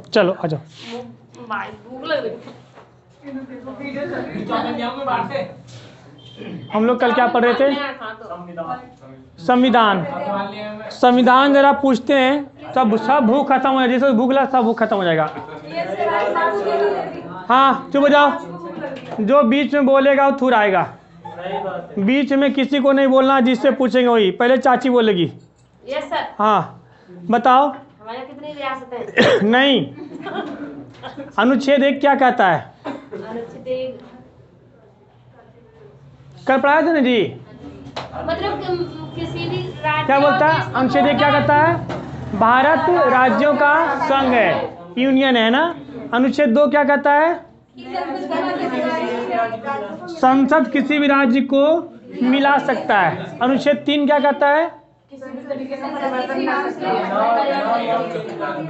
चलो आ जाओ। भूख लग रही। हम लोग कल क्या पढ़ रहे थे? संविधान। संविधान जरा पूछते हैं, सब सब भूख खत्म हो जाए, जिसे भूख लगा सब भूख खत्म हो जाएगा। हाँ चुप हो जाओ, जो बीच में बोलेगा वो थूर आएगा। बीच में किसी को नहीं बोलना, जिससे पूछेंगे वही। पहले चाची बोलेगी। Yes sir. हाँ बताओ। हमारे कितनी रियासतें हैं? नहीं, अनुच्छेद 1 क्या कहता है? अनुच्छेद 1 कल पढ़ाए थे ना जी। मतलब किसी भी राज्य क्या बोलता है अनुच्छेद 1 क्या कहता है? भारत राज्यों का संघ है, यूनियन है ना। अनुच्छेद 2 क्या कहता है? संसद किसी भी राज्य को मिला सकता है। अनुच्छेद 3 क्या कहता है?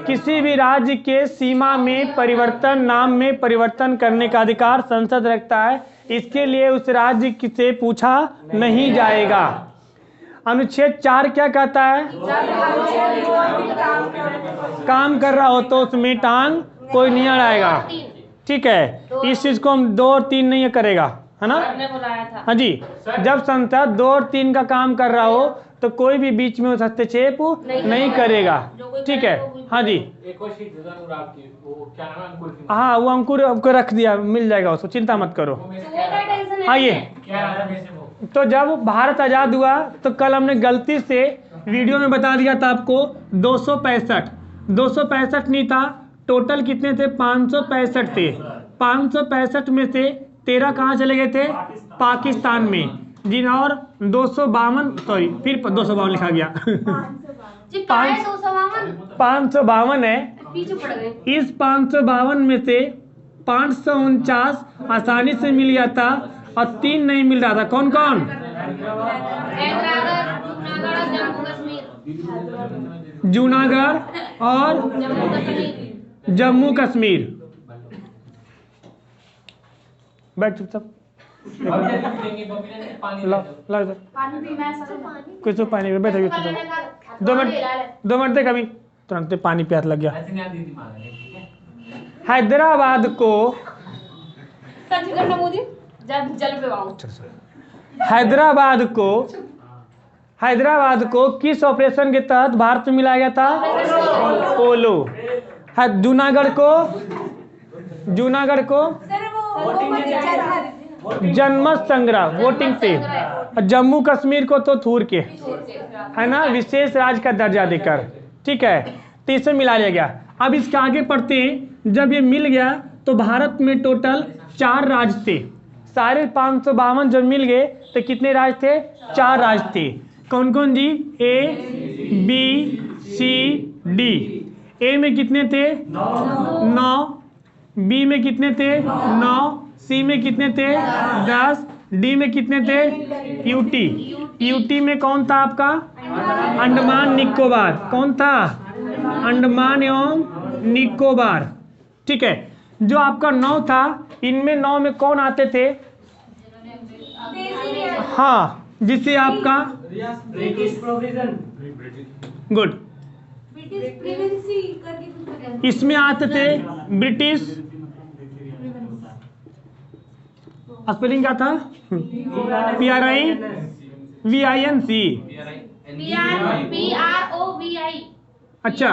किसी भी राज्य के सीमा में परिवर्तन, नाम में परिवर्तन करने का अधिकार संसद रखता है। इसके लिए उस राज्य से पूछा नहीं जाएगा। अनुच्छेद 4 क्या कहता है? काम कर रहा हो तो उसमें टांग कोई नहीं अड़ाएगा। ठीक है, इस चीज को हम 2 और 3 नहीं करेगा, है ना? हाँ जी, जब संसद 2 और 3 का काम कर रहा हो तो कोई भी बीच में हस्तक्षेप नहीं करेगा। ठीक है, हाँ जी। एक और चीज वो क्या नाम है, अंकुर? हाँ वो अंकुर आपको रख दिया, मिल जाएगा उसको, चिंता मत करो। हाँ ये तो जब भारत आज़ाद हुआ तो कल हमने गलती से वीडियो में बता दिया था आपको 265 नहीं था, टोटल कितने थे? 565 थे। 565 में से 13 कहाँ चले गए थे? पाकिस्तान में। जिन और 252, सॉरी फिर 252 लिखा गया। 552 है। इस 552 में से 549 आसानी से मिल गया था और 3 नहीं मिल रहा था। कौन कौन? जूनागढ़ और जम्मू कश्मीर। बैठ चुपचाप, कुछ तो पानी बैठ। 2 मिनट तक, अभी तुरंत पानी प्यास लग गया। हैदराबाद को हैदराबाद को किस ऑपरेशन के तहत भारत में मिलाया गया था? पोलो। जूनागढ़ को जनमत संग्रह, वोटिंग से। जम्मू कश्मीर को तो थूर के, है ना, विशेष राज्य का दर्जा देकर। ठीक है, तो इसे मिला लिया गया। अब इसके आगे पढ़ते हैं। जब ये मिल गया तो भारत में टोटल 4 राज्य थे। सारे 552 जब मिल गए तो कितने राज्य थे? 4 राज्य थे। कौन कौन जी? A, B, C, D। A में कितने थे? 9। B में कितने थे? 9। C में कितने थे? 10। D में कितने थे? UT में कौन था आपका? अंडमान निकोबार। कौन था? अंडमान एवं निकोबार। ठीक है, जो आपका 9 था, इनमें 9 में कौन आते थे? हाँ, जिसे आपका गुड, इसमें आते थे ब्रिटिश। स्पेलिंग क्या था? PRIVINC। अच्छा,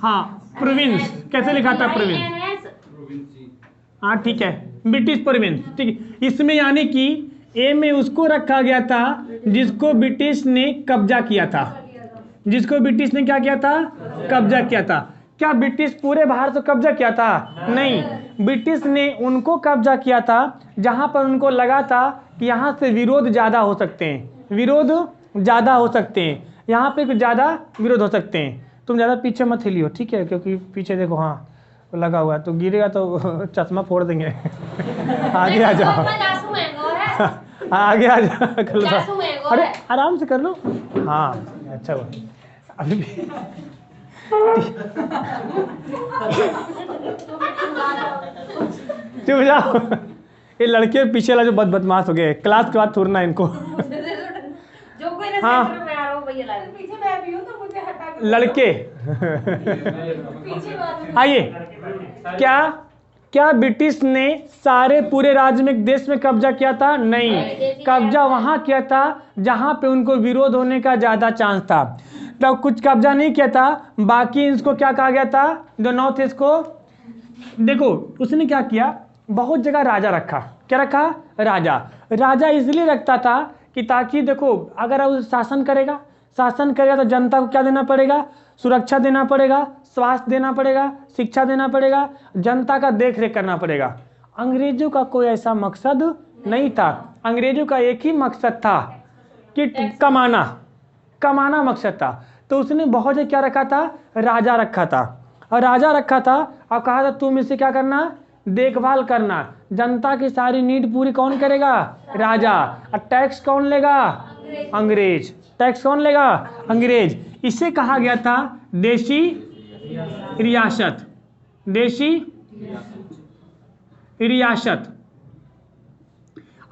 हाँ प्रोविंस कैसे लिखा था? प्रोविंस। हाँ ठीक है, ब्रिटिश प्रोविंस। ठीक है, इसमें यानी कि ए में उसको रखा गया था जिसको ब्रिटिश ने कब्जा किया था। जिसको ब्रिटिश ने क्या किया था? कब्जा किया था। क्या ब्रिटिश पूरे भारत को कब्जा किया था? नहीं, ब्रिटिश ने उनको कब्जा किया था जहां पर उनको लगा था कि यहाँ से विरोध ज़्यादा हो सकते हैं, यहाँ पे कुछ ज़्यादा विरोध हो सकते हैं। तुम ज़्यादा पीछे मत हिलियो, ठीक है, क्योंकि पीछे देखो, हाँ लगा हुआ है, तो गिरेगा तो चश्मा फोड़ देंगे। आगे आ जाओ, आगे आ जाओ। अरे आराम से कर लो। हाँ अच्छा हुआ, अभी भी चुप जाओ। ये लड़के पीछे वाला जो बदमाश हो गए, क्लास के बाद छोड़ना इनको। जो कोई हाँ पीछे मैं भी हूं तो मुझे हटा लड़के आइए, क्या क्या ब्रिटिश ने सारे पूरे राज्य में देश में कब्जा किया था? नहीं, कब्जा वहां किया था जहां पे उनको विरोध होने का ज्यादा चांस था। तो कुछ कब्जा नहीं किया था, बाकी इसको क्या कहा गया था, जो नॉर्थ ईस्ट को। देखो उसने क्या किया, बहुत जगह राजा रखा। क्या रखा? राजा। राजा इसलिए रखता था कि ताकि देखो अगर वो शासन करेगा तो जनता को क्या देना पड़ेगा? सुरक्षा देना पड़ेगा, स्वास्थ्य देना पड़ेगा, शिक्षा देना पड़ेगा, जनता का देख रेख करना पड़ेगा। अंग्रेजों का कोई ऐसा मकसद नहीं था। अंग्रेजों का एक ही मकसद था कि कमाना मकसद था। तो उसने बहुत जगह क्या रखा था? राजा रखा था। और राजा रखा था और कहा था तुम इसे क्या करना? देखभाल करना। जनता की सारी नीड पूरी कौन करेगा? राजा। और टैक्स कौन लेगा? अंग्रेज। टैक्स कौन लेगा? अंग्रेज। इसे कहा गया था देशी रियासत। देशी रियासत।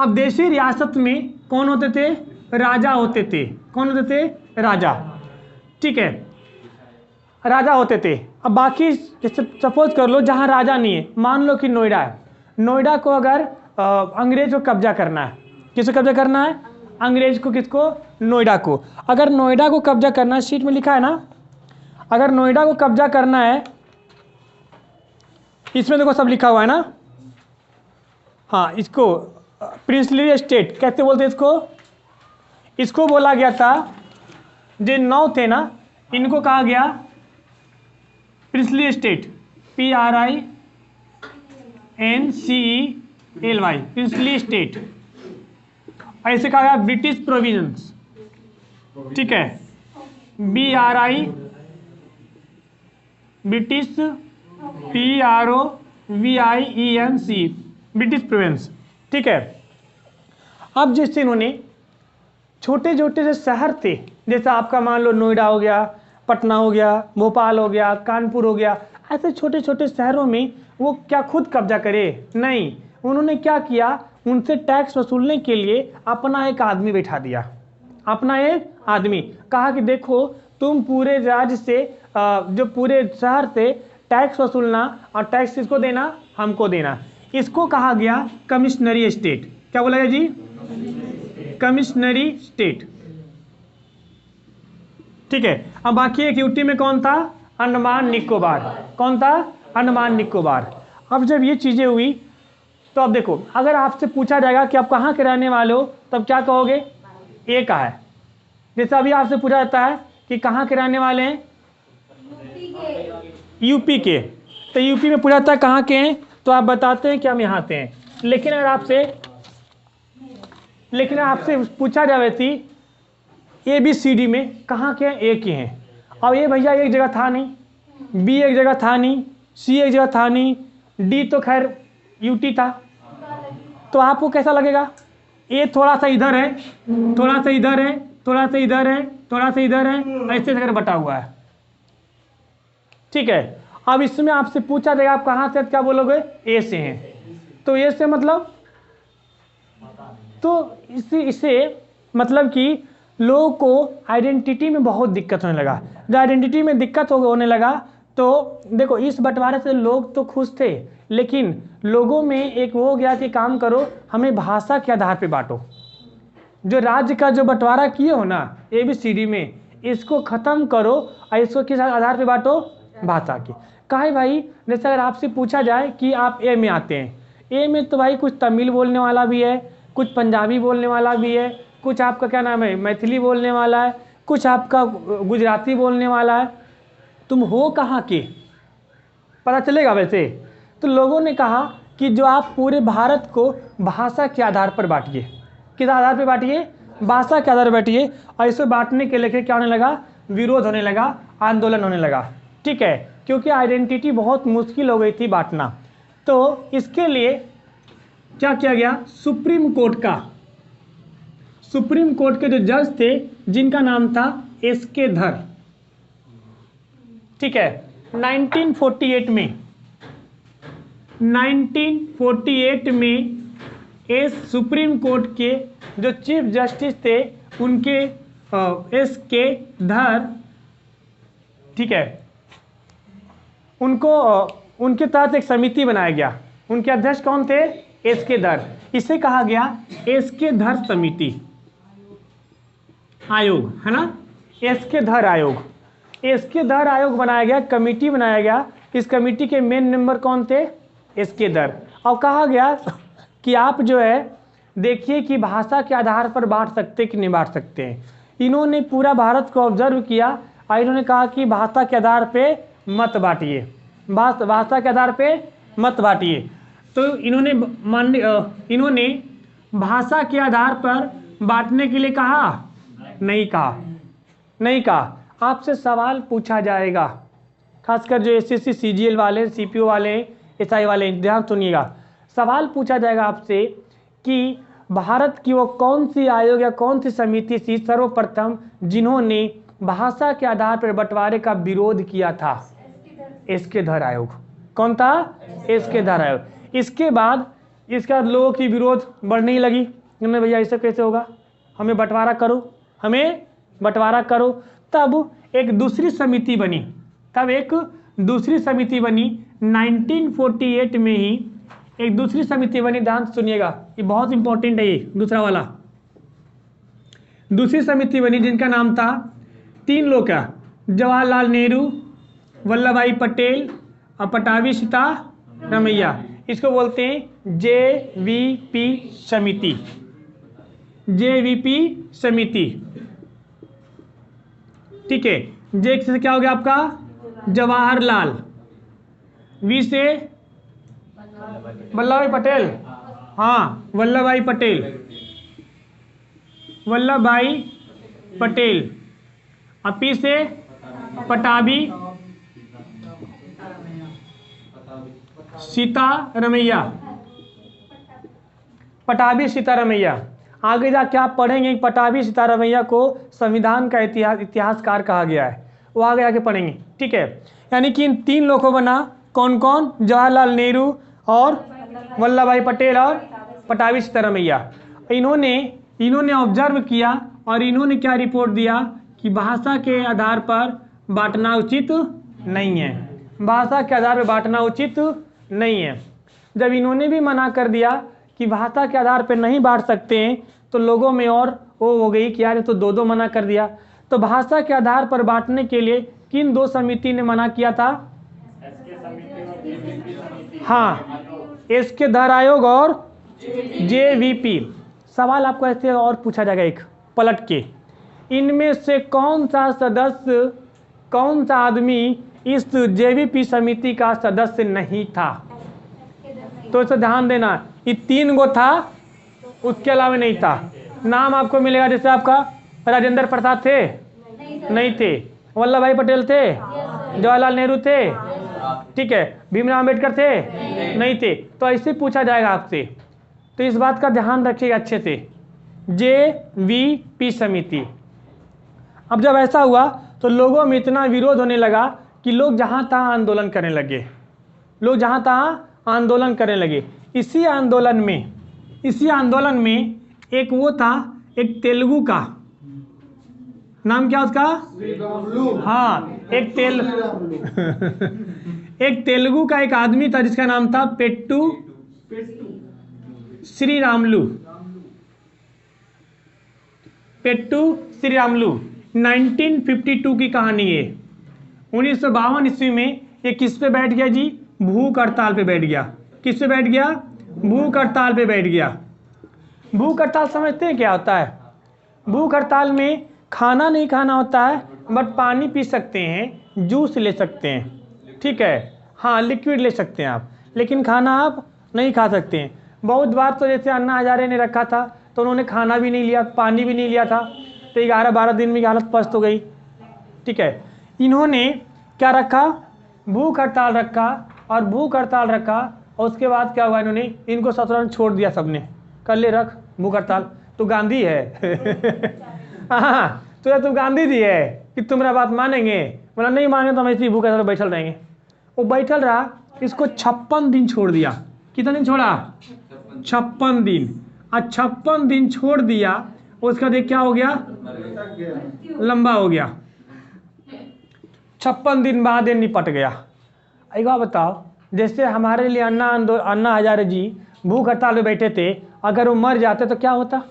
अब देशी रियासत में कौन होते थे? राजा होते थे। कौन होते थे? राजा। ठीक है, राजा होते थे। अब बाकी जैसे सपोज कर लो जहां राजा नहीं है, मान लो कि नोएडा है। नोएडा को अगर अंग्रेज को कब्जा करना है, किसको कब्जा करना है? अंग्रेज को। किसको? नोएडा को। अगर नोएडा को कब्जा करना है, शीट में लिखा है ना, अगर नोएडा को कब्जा करना है, इसमें देखो सब लिखा हुआ है ना। हाँ, इसको प्रिंसली स्टेट कैसे बोलते हैं? इसको बोला गया था, जो 9 थे ना, इनको कहा गया princely state. PRINCELY, princely state. ऐसे कहा गया ब्रिटिश प्रोविजंस। ठीक है, BRI British, PROVINC British province. ठीक है। अब जैसे इन्होंने छोटे छोटे से शहर थे, जैसे आपका मान लो नोएडा हो गया, पटना हो गया, भोपाल हो गया, कानपुर हो गया, ऐसे छोटे छोटे शहरों में वो क्या खुद कब्जा करे? नहीं, उन्होंने क्या किया, उनसे टैक्स वसूलने के लिए अपना एक आदमी बैठा दिया। अपना एक आदमी, कहा कि देखो तुम पूरे राज्य से जो पूरे शहर से टैक्स वसूलना, और टैक्स किसको देना? हमको देना। इसको कहा गया कमिश्नरी स्टेट। क्या बोला गया जी? कमिश्नरी स्टेट। ठीक है। अब बाकी एक यूटी में कौन था? अंडमान निकोबार। कौन था? अंडमान निकोबार। अब जब ये चीजें हुई तो अब देखो, अगर आपसे पूछा जाएगा कि आप कहाँ के रहने वाले हो, तब क्या कहोगे? ए का है। जैसे अभी आपसे पूछा जाता है कि कहाँ के रहने वाले हैं? यूपी के। तो यूपी में पूछा जाता है कहाँ के हैं, तो आप बताते हैं कि हम यहाँ से हैं। लेकिन अगर आपसे पूछा जाए थी ABCD में कहाँ के हैं? ए के हैं। अब ये भैया एक जगह था नहीं, B एक जगह था नहीं, C एक जगह था नहीं, D तो खैर यूटी था। तो आपको कैसा लगेगा? ए थोड़ा सा इधर है, थोड़ा सा इधर है, थोड़ा सा इधर है, थोड़ा सा इधर है, ऐसे करके बटा हुआ है। ठीक है। अब इसमें आपसे पूछा जाएगा आप कहाँ से, क्या बोलोगे? ए से हैं। तो ए से मतलब, तो इसे मतलब कि लोगों को आइडेंटिटी में बहुत दिक्कत होने लगा। जब आइडेंटिटी में दिक्कत होने लगा तो देखो इस बंटवारे से लोग तो खुश थे, लेकिन लोगों में एक वो हो गया कि काम करो, हमें भाषा के आधार पे बांटो। जो राज्य का जो बंटवारा किए हो ना ABCD में, इसको खत्म करो और इसको किस आधार पे बांटो? भाषा की। काहे भाई? जैसे अगर आपसे पूछा जाए कि आप ए में आते हैं, ए में तो भाई कुछ तमिल बोलने वाला भी है, कुछ पंजाबी बोलने वाला भी है, कुछ आपका क्या नाम है मैथिली बोलने वाला है, कुछ आपका गुजराती बोलने वाला है। तुम हो कहाँ के? पता चलेगा वैसे। तो लोगों ने कहा कि जो आप पूरे भारत को भाषा के आधार पर बांटिए। किस आधार पर बांटिए? भाषा के आधार पर बांटिए। और इसे बांटने के लेके क्या होने लगा? विरोध होने लगा, आंदोलन होने लगा। ठीक है, क्योंकि आइडेंटिटी बहुत मुश्किल हो गई थी बांटना। तो इसके लिए क्या किया गया? सुप्रीम कोर्ट के जो जज थे, जिनका नाम था SK धर। ठीक है। 1948 में इस सुप्रीम कोर्ट के जो चीफ जस्टिस थे, उनके SK धर ठीक है, उनको उनके तहत एक समिति बनाया गया। उनके अध्यक्ष कौन थे? एस.के. धर। इसे कहा गया एस.के. धर समिति आयोग, है ना, एस.के. धर आयोग। एस.के. धर आयोग बनाया गया, कमेटी बनाया गया। इस कमेटी के मेन मेंबर कौन थे? एस.के. धर। और कहा गया कि आप जो है देखिए कि भाषा के आधार पर बांट सकते कि नहीं बांट सकते हैं। इन्होंने पूरा भारत को ऑब्जर्व किया और इन्होंने कहा कि भाषा के आधार पे मत बांटिए, भाषा के आधार पे मत बांटिए। तो इन्होंने भाषा के आधार पर बांटने के लिए कहा? नहीं कहा। आपसे सवाल पूछा जाएगा, खासकर जो एसएससी सीजीएल वाले, सीपीओ वाले, एसआई वाले, ध्यान सुनिएगा। सवाल पूछा जाएगा आपसे कि भारत की वो कौन सी आयोग या कौन सी समिति थी सर्वप्रथम जिन्होंने भाषा के आधार पर बंटवारे का विरोध किया था? एस.के. धर आयोग। कौन था? एस.के. धर आयोग। इसके बाद लोगों की विरोध बढ़ने ही लगी। उन्होंने भैया ऐसे कैसे होगा, हमें बंटवारा करो। तब एक दूसरी समिति बनी। 1948 में ही एक दूसरी समिति बनी। ध्यान सुनिएगा, ये बहुत इंपॉर्टेंट है। ये दूसरा वाला दूसरी समिति बनी जिनका नाम था, 3 लोग का, जवाहरलाल नेहरू, वल्लभ भाई पटेल और पटाभी सीतारमैया। इसको बोलते हैं JVP समिति। ठीक है, जे से क्या हो गया आपका? जवाहरलाल। वी से वल्लभ भाई पटेल। हाँ, वल्लभ भाई पटेल। अपी से पटाभी सीतारमैया। आगे जाके आप पढ़ेंगे कि पटाभी सीतारमैया को संविधान का इतिहासकार कहा गया है, वो आगे आके पढ़ेंगे। ठीक है, यानी कि इन 3 लोगों को बना। कौन कौन? जवाहरलाल नेहरू और वल्लभ भाई पटेल और पटाभी सीतारमैया। इन्होंने ऑब्जर्व किया और इन्होंने क्या रिपोर्ट दिया कि भाषा के आधार पर बांटना उचित नहीं है। भाषा के आधार पर बांटना उचित नहीं है। जब इन्होंने भी मना कर दिया कि भाषा के आधार पर नहीं बांट सकते हैं, तो लोगों में और वो हो गई कि यार तो दो मना कर दिया। तो भाषा के आधार पर बांटने के लिए किन 2 समिति ने मना किया था? हाँ, एस.के. धर आयोग और JVP। सवाल आपको ऐसे और पूछा जाएगा एक पलट के, इनमें से कौन सा आदमी इस JVP समिति का सदस्य नहीं था? तो इसे ध्यान देना, ये 3 गो था, उसके अलावा नहीं था। नाम आपको मिलेगा, जैसे आपका राजेंद्र प्रसाद थे, नहीं थे। वल्लभ भाई पटेल थे, जवाहरलाल नेहरू थे, ठीक है। भीमराव अम्बेडकर थे, नहीं थे। तो ऐसे पूछा जाएगा आपसे, तो इस बात का ध्यान रखिएगा अच्छे से। JVP समिति। अब जब ऐसा हुआ तो लोगों में इतना विरोध होने लगा कि लोग जहां तहां आंदोलन करने लगे। इसी आंदोलन में एक वो था, एक तेलुगु का नाम क्या उसका? हाँ, एक तेलुगु का एक आदमी था जिसका नाम था पेट्टू श्रीरामुलु। 1952 की कहानी है। 1952 ईस्वी में ये किस पे बैठ गया जी? भूख हड़ताल पे बैठ गया। किस पे बैठ गया? भूख हड़ताल पे बैठ गया। भूख हड़ताल समझते हैं क्या होता है? भूख हड़ताल में खाना नहीं खाना होता है, बट पानी पी सकते हैं, जूस ले सकते हैं, ठीक है, हाँ लिक्विड ले सकते हैं आप, लेकिन खाना आप नहीं खा सकते हैं। बहुत बार तो जैसे अन्ना हजारे ने रखा था तो उन्होंने खाना भी नहीं लिया, पानी भी नहीं लिया था, तो 11-12 दिन में हालत पस्त हो गई, ठीक है। इन्होंने क्या रखा? भूख हड़ताल रखा, और उसके बाद क्या हुआ, इन्होंने इनको सत्रह छोड़ दिया, सबने कर ले रख भूख हड़ताल, तू गांधी है हाँ तो गांधी जी है कि तुम्हारा बात मानेंगे? बोला नहीं माने तो हम ऐसे ही भूख हड़ताल बैठल रहेंगे। वो बैठल रहा, इसको 56 दिन छोड़ दिया। कितना दिन छोड़ा? 56 दिन। 56 दिन छोड़ दिया, उसका देख क्या हो गया? लंबा हो गया। 56 दिन बाद ये निपट गया। एक बात बताओ, जैसे हमारे लिए अन्ना हजारे जी भूख हड़ताल पे बैठे थे, अगर वो मर जाते तो क्या होता?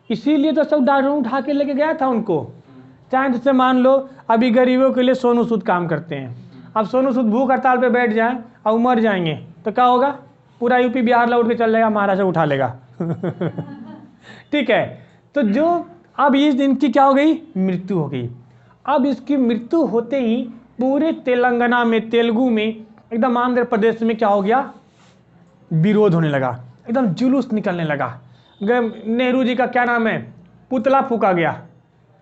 इसीलिए तो सब डॉक्टर उठा के लेके गया था उनको। चाहे जैसे मान लो अभी गरीबों के लिए सोनू सूद काम करते हैं, अब सोनू सूद भूख हड़ताल पे बैठ जाए और मर जाएंगे तो क्या होगा? पूरा यूपी बिहार लौट के चल जाएगा, महाराष्ट्र उठा लेगा। ठीक है, तो जो अब इस दिन की क्या हो गई? मृत्यु हो गई। अब इसकी मृत्यु होते ही पूरे तेलंगाना में, तेलुगु में, एकदम आंध्र प्रदेश में क्या हो गया? विरोध होने लगा, एकदम जुलूस निकलने लगा। नेहरू जी का क्या नाम है? पुतला फूका गया।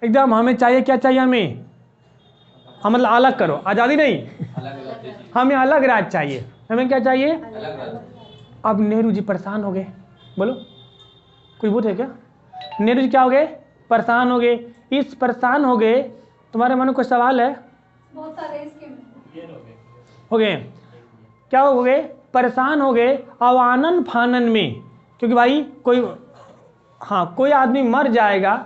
एकदम हमें चाहिए, क्या चाहिए हमें? हम मतलब अलग करो, आज़ादी नहीं, हमें अलग राज्य चाहिए। हमें क्या चाहिए? अब नेहरू जी परेशान हो गए। बोलो, कोई बोले क्या? नेहरू जी क्या हो गए? परेशान हो गए। इस परेशान हो गए, तुम्हारे मन में कोई सवाल है? बहुत सारे इसके हो गए, क्या हो गए? परेशान हो गए। अब आनन फानन में, क्योंकि भाई कोई आदमी मर जाएगा,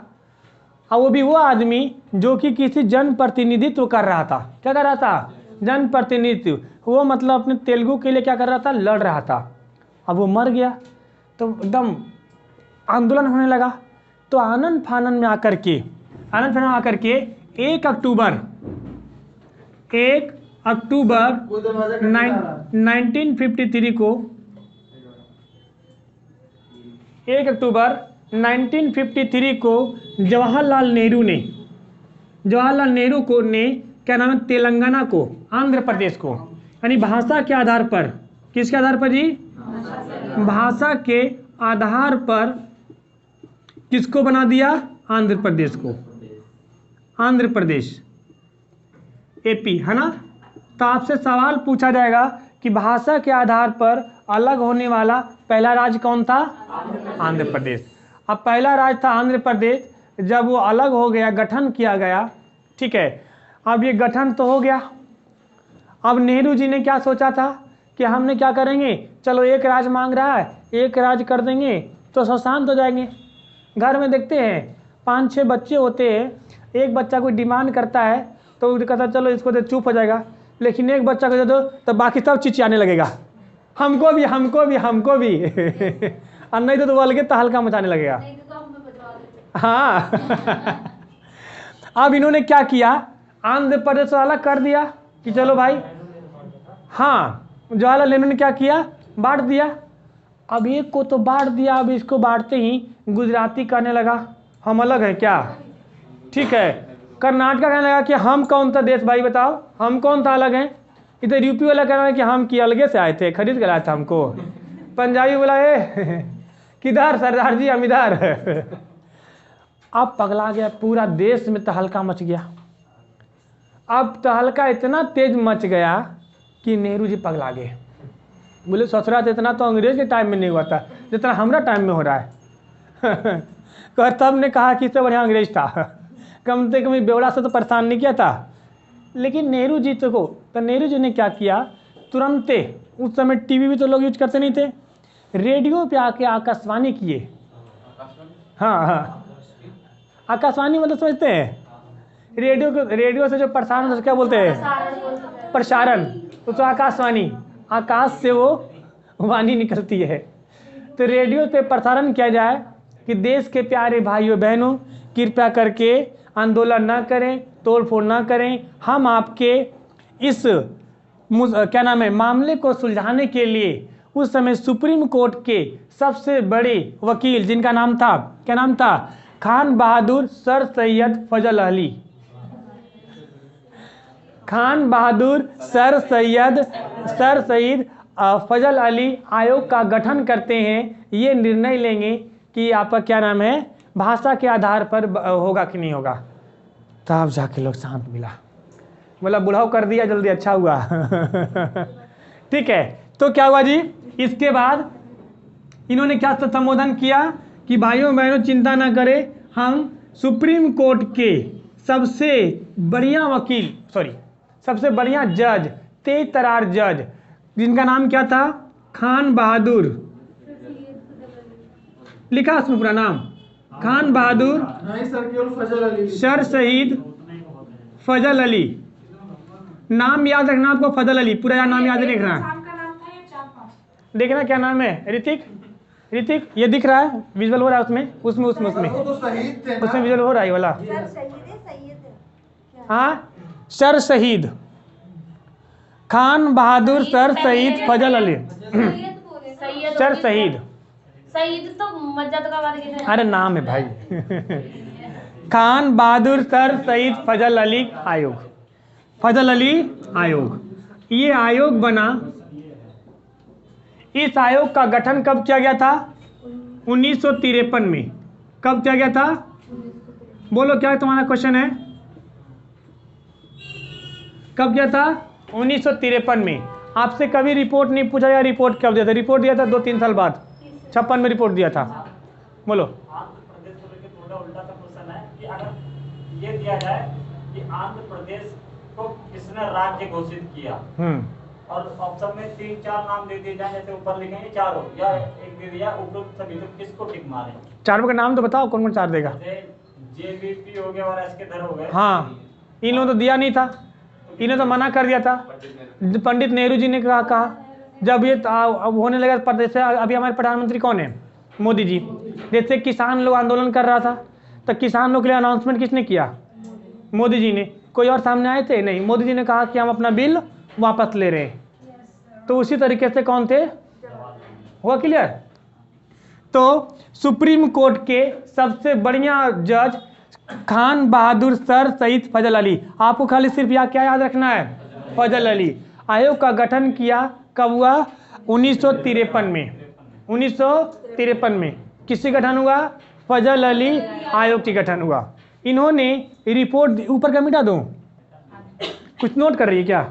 और वो भी वो आदमी जो कि किसी जन प्रतिनिधित्व कर रहा था। क्या कर रहा था? जन प्रतिनिधित्व। वो मतलब अपने तेलुगु के लिए क्या कर रहा था? लड़ रहा था। अब वो मर गया तो एकदम आंदोलन होने लगा। तो आनन फानन में आकर के 1 अक्टूबर 1953 को 1 अक्टूबर 1953 को जवाहरलाल नेहरू को ने क्या नाम है? तेलंगाना को, आंध्र प्रदेश को, यानी भाषा के आधार पर, किसके आधार पर जी? भाषा के आधार पर किसको बना दिया? आंध्र प्रदेश को। आंध्र प्रदेश, एपी, है ना? तो आपसे सवाल पूछा जाएगा कि भाषा के आधार पर अलग होने वाला पहला राज्य कौन था? आंध्र प्रदेश। अब पहला राज्य था आंध्र प्रदेश, जब वो अलग हो गया, गठन किया गया। ठीक है, अब ये गठन तो हो गया। अब नेहरू जी ने क्या सोचा था कि हमने क्या करेंगे, चलो एक राज्य मांग रहा है, एक राज्य कर देंगे तो सब शांत हो जाएंगे। घर में देखते हैं 5-6 बच्चे होते हैं, एक बच्चा कोई डिमांड करता है तो कहता चलो इसको दे, चुप हो जाएगा। लेकिन एक बच्चा को दे दो तो बाकी सब चिचियाने लगेगा, हमको भी और नहीं तो वो अलग तहलका मचाने लगेगा। हाँ। अब इन्होंने क्या किया? आंध्र प्रदेश से अलग कर दिया कि चलो भाई, हाँ, जवाहरलाल नेहरू ने क्या किया? बांट दिया। अब एक को तो बांट दिया, अब इसको बांटते ही गुजराती कहने लगा हम अलग है क्या? ठीक है, कर्नाटक कहने लगा कि हम कौन सा देश भाई बताओ, हम कौन सा अलग है? इधर यूपी वाला कह रहा है कि हम की अलगे से आए थे, खरीद कर आया था हमको। पंजाबी बोला किधर सरदार जी, हम इधर। अब पगला गया, पूरा देश में तहलका मच गया। अब तहलका इतना तेज मच गया कि नेहरू जी पगला गए। बोले ससुरा इतना तो अंग्रेज के टाइम में नहीं हुआ था जितना हमारा टाइम में हो रहा है। तब ने कहा कि इससे बढ़िया अंग्रेज था, कम से कम बेवड़ा से तो परेशान नहीं किया था। लेकिन नेहरू जी तो नेहरू जी ने क्या किया? तुरंते, उस समय टीवी भी तो लोग यूज करते नहीं थे, रेडियो पे आके आकाशवाणी किए। हाँ, आकाशवाणी मतलब समझते हैं? रेडियो से जो प्रसारण होता है क्या बोलते हैं? प्रसारण। तो आकाशवाणी, आकाश से वो वाणी निकलती है। तो रेडियो पे प्रसारण किया जाए कि देश के प्यारे भाइयों बहनों, कृपया करके आंदोलन ना करें, तोड़ फोड़ ना करें, हम आपके इस क्या नाम है मामले को सुलझाने के लिए उस समय सुप्रीम कोर्ट के सबसे बड़े वकील, जिनका नाम था, क्या नाम था? खान बहादुर सर सैयद फजल अली। खान बहादुर सर सैयद फजल अली आयोग का गठन करते हैं। ये निर्णय लेंगे कि आपका क्या नाम है भाषा के आधार पर होगा कि नहीं होगा। तब जाके लोग शांत मिला, बोला बुढ़ाऊ कर दिया जल्दी, अच्छा हुआ। ठीक है, तो क्या हुआ जी? इसके बाद इन्होंने क्या संबोधन किया कि भाइयों बहनों चिंता ना करें, हम सुप्रीम कोर्ट के सबसे बढ़िया वकील, सबसे बढ़िया जज, तेज तरार जज, जिनका नाम क्या था? खान बहादुर, लिखा उसमें पूरा नाम, खान बहादुर सर शहीद फजल अली, नाम याद रखना आपको, फजल अली, पूरा नाम याद नहीं रखना है। शाम का नाम था या 4-5? देखना क्या नाम है, ऋतिक, ऋतिक ये दिख रहा है, विजुअल हो रहा है उसमें, उसमें उसमें उसमें वो तो शहीद थे ना। उसमें विजुअल हो रहा है ये वाला। सर सैयद है। हाँ, सर शहीद खान बहादुर सर शहीद फजल अली, सैयद सर शहीद, सईद तो मज्जत का बात कहते हैं। अरे नाम है भाई खान बहादुर सर शहीद फजल अली आयोग, फजल अली आयोग। ये आयोग बना, इस आयोग का गठन कब किया गया था? 1953 में। कब किया गया था? बोलो क्या तुम्हारा क्वेश्चन है? कब किया था? 1953 में। आपसे कभी रिपोर्ट नहीं पूछा या रिपोर्ट कब दिया था? रिपोर्ट दिया था 2-3 साल बाद, 56 में रिपोर्ट दिया था। बोलो। आंध्र प्रदेश को लेकर थोड़ा उल्टा सा क्वेश्चन है कि अगर ये दिया जाए कि आंध्र प्रदेश को किसने राज्य घोषित किया, और ऑप्शन में 3-4 नाम दे दिए जाए, जैसे ऊपर लिखेंगे चारों या एक दे दिया उपरोक्त सभी, तो किसको टिक मारे? चारों का नाम तो बताओ, कौन कौन चार देगा? जैसे जेबीपी हो गया और एसके धर हो गए। हाँ, इन लोगों तो दिया नहीं था, इन्हें तो मना कर दिया था। पंडित नेहरू जी ने कहा जब ये अब होने लगा, पर जैसे अभी हमारे प्रधानमंत्री कौन है? मोदी जी। जैसे किसान लोग आंदोलन कर रहा था, तो किसान लोग के लिए अनाउंसमेंट किसने किया? मोदी जी ने। कोई और सामने आए थे? नहीं। मोदी जी ने कहा कि हम अपना बिल वापस ले रहे हैं। तो उसी तरीके से कौन थे? हुआ क्लियर? तो सुप्रीम कोर्ट के सबसे बढ़िया जज खान बहादुर सर शहीद फजल अली। आपको खाली सिर्फ यहाँ क्या याद रखना है? फजल अली। आयोग का गठन किया कब हुआ? 1953 में। 1953 में किससे गठन हुआ? फजल अली आयोग की गठन हुआ। इन्होंने रिपोर्ट, ऊपर का मिटा दूं? कुछ नोट कर रही है क्या?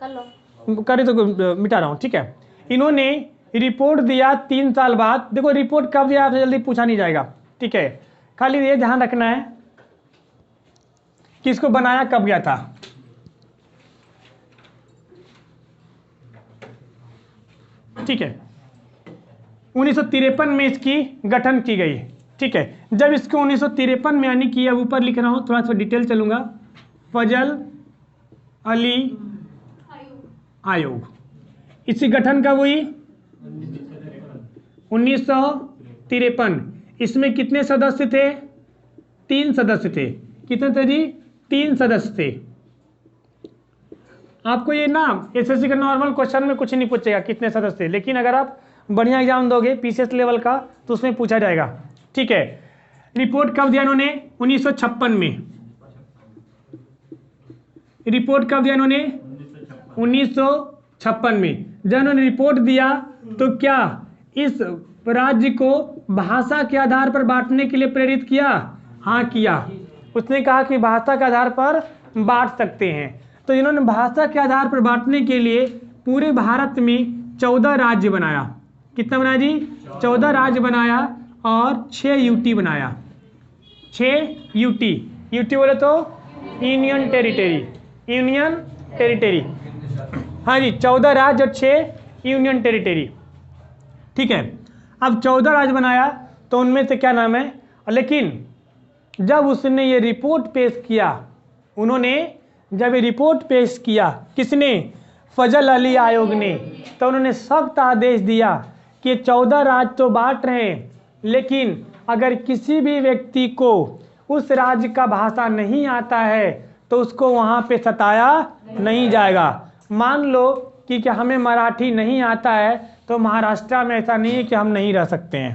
कर लो। करे तो मिटा रहा हूँ, ठीक है। इन्होंने रिपोर्ट दिया 3 साल बाद। देखो रिपोर्ट कब दिया आपसे जल्दी पूछा नहीं जाएगा, ठीक है। खाली ये ध्यान रखना है कि इसको बनाया कब गया था। ठीक है, 1953 में इसकी गठन की गई, ठीक है। जब इसको 1953 में यानी कि अब ऊपर लिख रहा हूँ, थोड़ा सा डिटेल चलूंगा। फजल अली आयोग, इसकी गठन कब हुई? 1953। इसमें कितने सदस्य थे? 3 सदस्य थे। कितने थे जी? 3 सदस्य थे। आपको ये ना एसएससी का नॉर्मल क्वेश्चन में कुछ नहीं पूछेगा कितने सदस्य थे, लेकिन अगर आप बढ़िया एग्जाम दोगे पीसीएस लेवल का तो उसमें पूछा जाएगा, ठीक है। रिपोर्ट कब दिया इन्होंने? 1956 में। रिपोर्ट कब दिया इन्होंने? 1956 में। जब इन्होंने रिपोर्ट दिया तो क्या इस राज्य को भाषा के आधार पर बांटने के लिए प्रेरित किया? हाँ किया। उसने कहा कि भाषा के आधार पर बांट सकते हैं। तो इन्होंने भाषा के आधार पर बांटने के लिए पूरे भारत में 14 राज्य बनाया। कितना बनाया जी? 14 राज्य बनाया और 6 यूटी बनाया। 6 यूटी। यूटी बोले तो यूनियन टेरिटरी। यूनियन टेरिटरी, हाँ जी, 14 राज्य और 6 यूनियन टेरिटरी, ठीक है। अब 14 राज्य बनाया तो उनमें से क्या नाम है? लेकिन जब उसने ये रिपोर्ट पेश किया, उन्होंने जब ये रिपोर्ट पेश किया, किसने? फजल अली आयोग ने, तो उन्होंने सख्त आदेश दिया कि 14 राज्य तो बांट रहे हैं, लेकिन अगर किसी भी व्यक्ति को उस राज्य का भाषा नहीं आता है तो उसको वहाँ पे सताया नहीं जाएगा। मान लो कि क्या हमें मराठी नहीं आता है तो महाराष्ट्र में ऐसा नहीं है कि हम नहीं रह सकते हैं।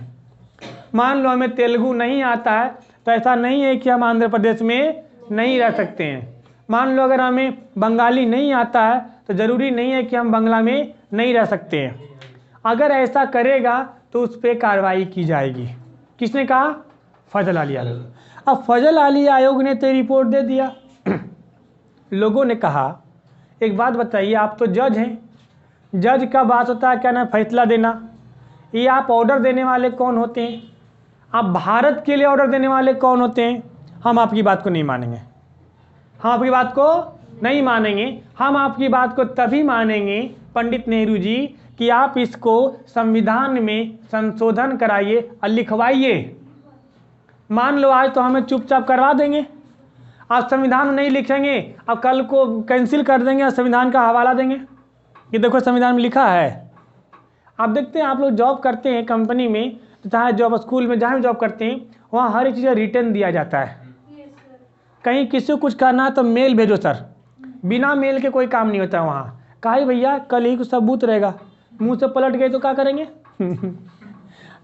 मान लो हमें तेलुगु नहीं आता है तो ऐसा नहीं है कि हम आंध्र प्रदेश में नहीं रह सकते हैं। मान लो अगर हमें बंगाली नहीं आता है तो ज़रूरी नहीं है कि हम बांग्ला में नहीं रह सकते हैं। अगर ऐसा करेगा तो उस पर कार्रवाई की जाएगी। किसने कहा? फजल अली आयोग। अब फजल अली आयोग ने तो रिपोर्ट दे दिया। लोगों ने कहा एक बात बताइए, आप तो जज हैं, जज का बात होता है क्या ना फैसला देना, ये आप ऑर्डर देने वाले कौन होते हैं? आप भारत के लिए ऑर्डर देने वाले कौन होते हैं? हम आपकी बात को नहीं मानेंगे, हम आपकी बात को नहीं मानेंगे। हम आपकी बात को तभी मानेंगे पंडित नेहरू जी कि आप इसको संविधान में संशोधन कराइए और लिखवाइए। मान लो आज तो हमें चुपचाप करवा देंगे, आप संविधान में नहीं लिखेंगे, आप कल को कैंसिल कर देंगे और संविधान का हवाला देंगे। ये देखो संविधान में लिखा है। आप देखते हैं, आप लोग जॉब करते हैं कंपनी में, चाहे जॉब स्कूल में जहाँ भी जॉब करते हैं, वहाँ हर एक चीज़ रिटर्न दिया जाता है। कहीं किसी को कुछ करना है तो मेल भेजो सर, बिना मेल के कोई काम नहीं होता वहाँ। कहा भैया कल ही कुछ सबूत रहेगा, मुंह से पलट गए तो क्या करेंगे?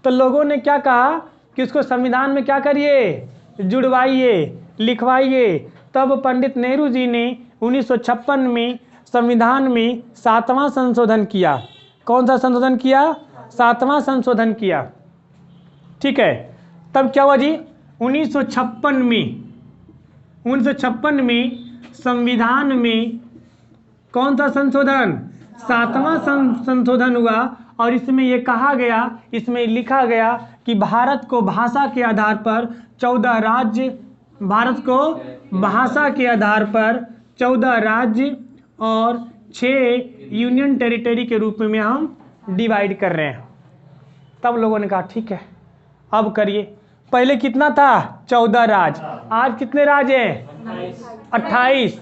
तो लोगों ने क्या कहा कि उसको संविधान में क्या करिए, जुड़वाइए, लिखवाइए। तब पंडित नेहरू जी ने 1956 में संविधान में 7वां संशोधन किया। कौन सा संशोधन किया? 7वां संशोधन किया। ठीक है, तब क्या हुआ जी? 1956 में संविधान में कौन सा संशोधन? 7वां संशोधन हुआ। और इसमें यह कहा गया, इसमें लिखा गया कि भारत को भाषा के आधार पर 14 राज्य, भारत को भाषा के आधार पर 14 राज्य और 6 यूनियन टेरिटरी के रूप में हम डिवाइड कर रहे हैं। तब लोगों ने कहा ठीक है अब करिए। पहले कितना था? 14 राज्य। आज कितने राज्य हैं? 28।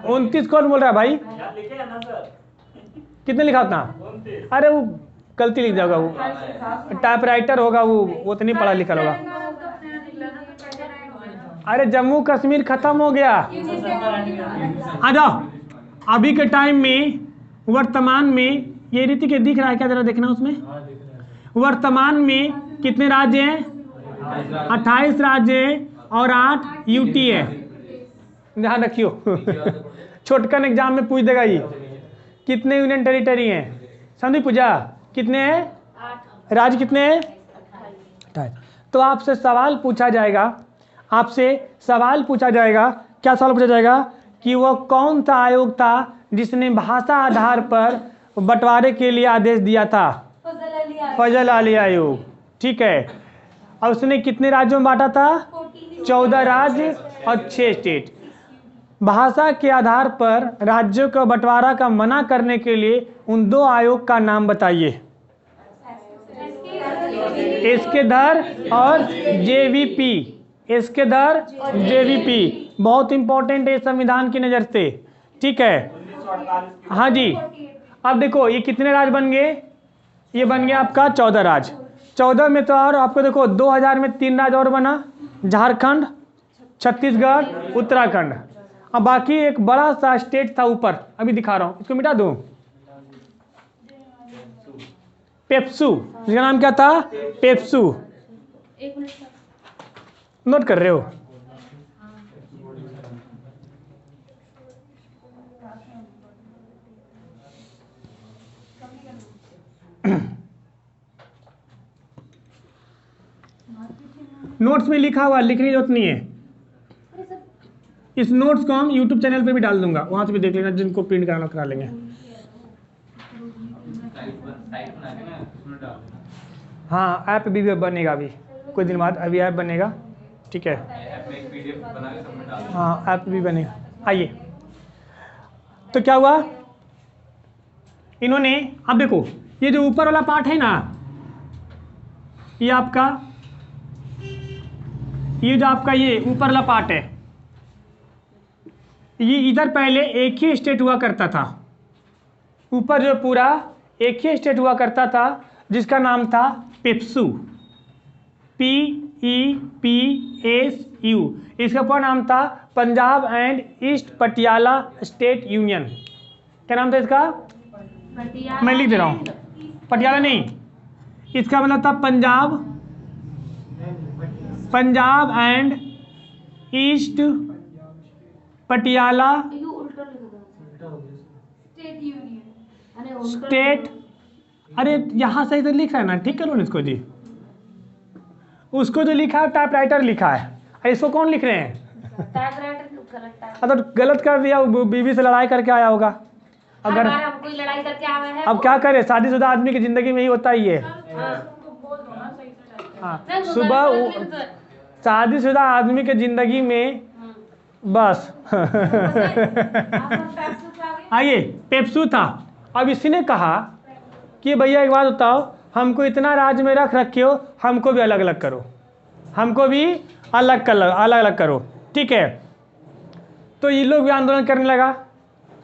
29 कौन बोल रहा है भाई? यहाँ लिखे है ना सर? कितने लिखा उतना? 29। अरे वो गलती लिख जाएगा, वो टाइपराइटर होगा, वो तो नहीं पढ़ा लिखा होगा। अरे जम्मू कश्मीर खत्म हो गया। आ जाओ, अभी के टाइम में वर्तमान में ये रीति के दिख रहा है क्या? जरा देखना उसमें। वर्तमान में कितने राज्य हैं? 28 राज्य हैं और 8 यूटी है। ध्यान रखियो। छोटकन एग्जाम में पूछ देगा ये कितने यूनियन टेरिटरी हैं। समझी पूजा? कितने हैं? राज्य कितने हैं? 28। तो आपसे सवाल पूछा जाएगा, आपसे सवाल पूछा जाएगा। क्या सवाल पूछा जाएगा? कि वो कौन सा आयोग था जिसने भाषा आधार पर बंटवारे के लिए आदेश दिया था? फजल अली आयोग। ठीक है, और उसने कितने राज्यों में बांटा था? 14 राज्य और 6 स्टेट। भाषा के आधार पर राज्यों का बंटवारा का मना करने के लिए उन 2 आयोग का नाम बताइए। एस्केदर और जेवीपी। एस्केदर, जेवीपी बहुत इंपॉर्टेंट है संविधान की नज़र से। ठीक है, 1948 हाँ जी। अब देखो ये कितने राज्य बन गए? ये बन गया आपका 14 राज्य। 14 में तो और आपको देखो 2000 में 3 राज्य और बना, झारखंड, छत्तीसगढ़, उत्तराखंड। अब बाकी एक बड़ा सा स्टेट था ऊपर, अभी दिखा रहा हूँ, इसको मिटा दूँ। पेप्सू, जिसका नाम क्या था? पेप्सू। एक मिनट सर। नोट कर रहे हो? नोट्स में लिखा हुआ, लिखने की जरूरत नहीं है। इस नोट्स को हम YouTube चैनल पे भी डाल दूंगा, वहां से भी देख लेना, जिनको प्रिंट कराना करा लेंगे। हाँ, ऐप भी बनेगा अभी कुछ दिन बाद, अभी ऐप बनेगा। ठीक है, हाँ ऐप भी बनेगा। आइए, तो क्या हुआ? इन्होंने, अब देखो ये जो ऊपर वाला पार्ट है ना, ये आपका, ये जो आपका ये ऊपर वाला पार्ट है, ये इधर पहले एक ही स्टेट हुआ करता था। ऊपर जो पूरा एक ही स्टेट हुआ करता था जिसका नाम था पेप्सू, PEPSU। इसका पूरा नाम था Punjab and east Patiala state union. क्या नाम था इसका? मैं लिख दे रहा हूँ, पटियाला नहीं, इसका मतलब था Punjab and east Patiala state. अरे यहाँ से इधर लिखा है ना, ठीक करो ना इसको जी। उसको जो लिखा है टाइपराइटर लिखा है, इसको कौन लिख रहे हैं? अगर गलत कर दिया, बीवी से लड़ाई करके आया होगा। अगर हम कोई लड़ाई करके आए हैं, अब क्या करे, शादीशुदा आदमी की जिंदगी में ही होता ही है। हाँ, सुबह शादीशुदा आदमी के जिंदगी में बस। आइए, पेप्सू था। अब इसी ने कहा कि भैया एक बात बताओ, हमको इतना राज्य में रखे हो, हमको भी अलग अलग करो, हमको भी अलग अलग करो। ठीक है। तो ये लोग भी आंदोलन करने लगा।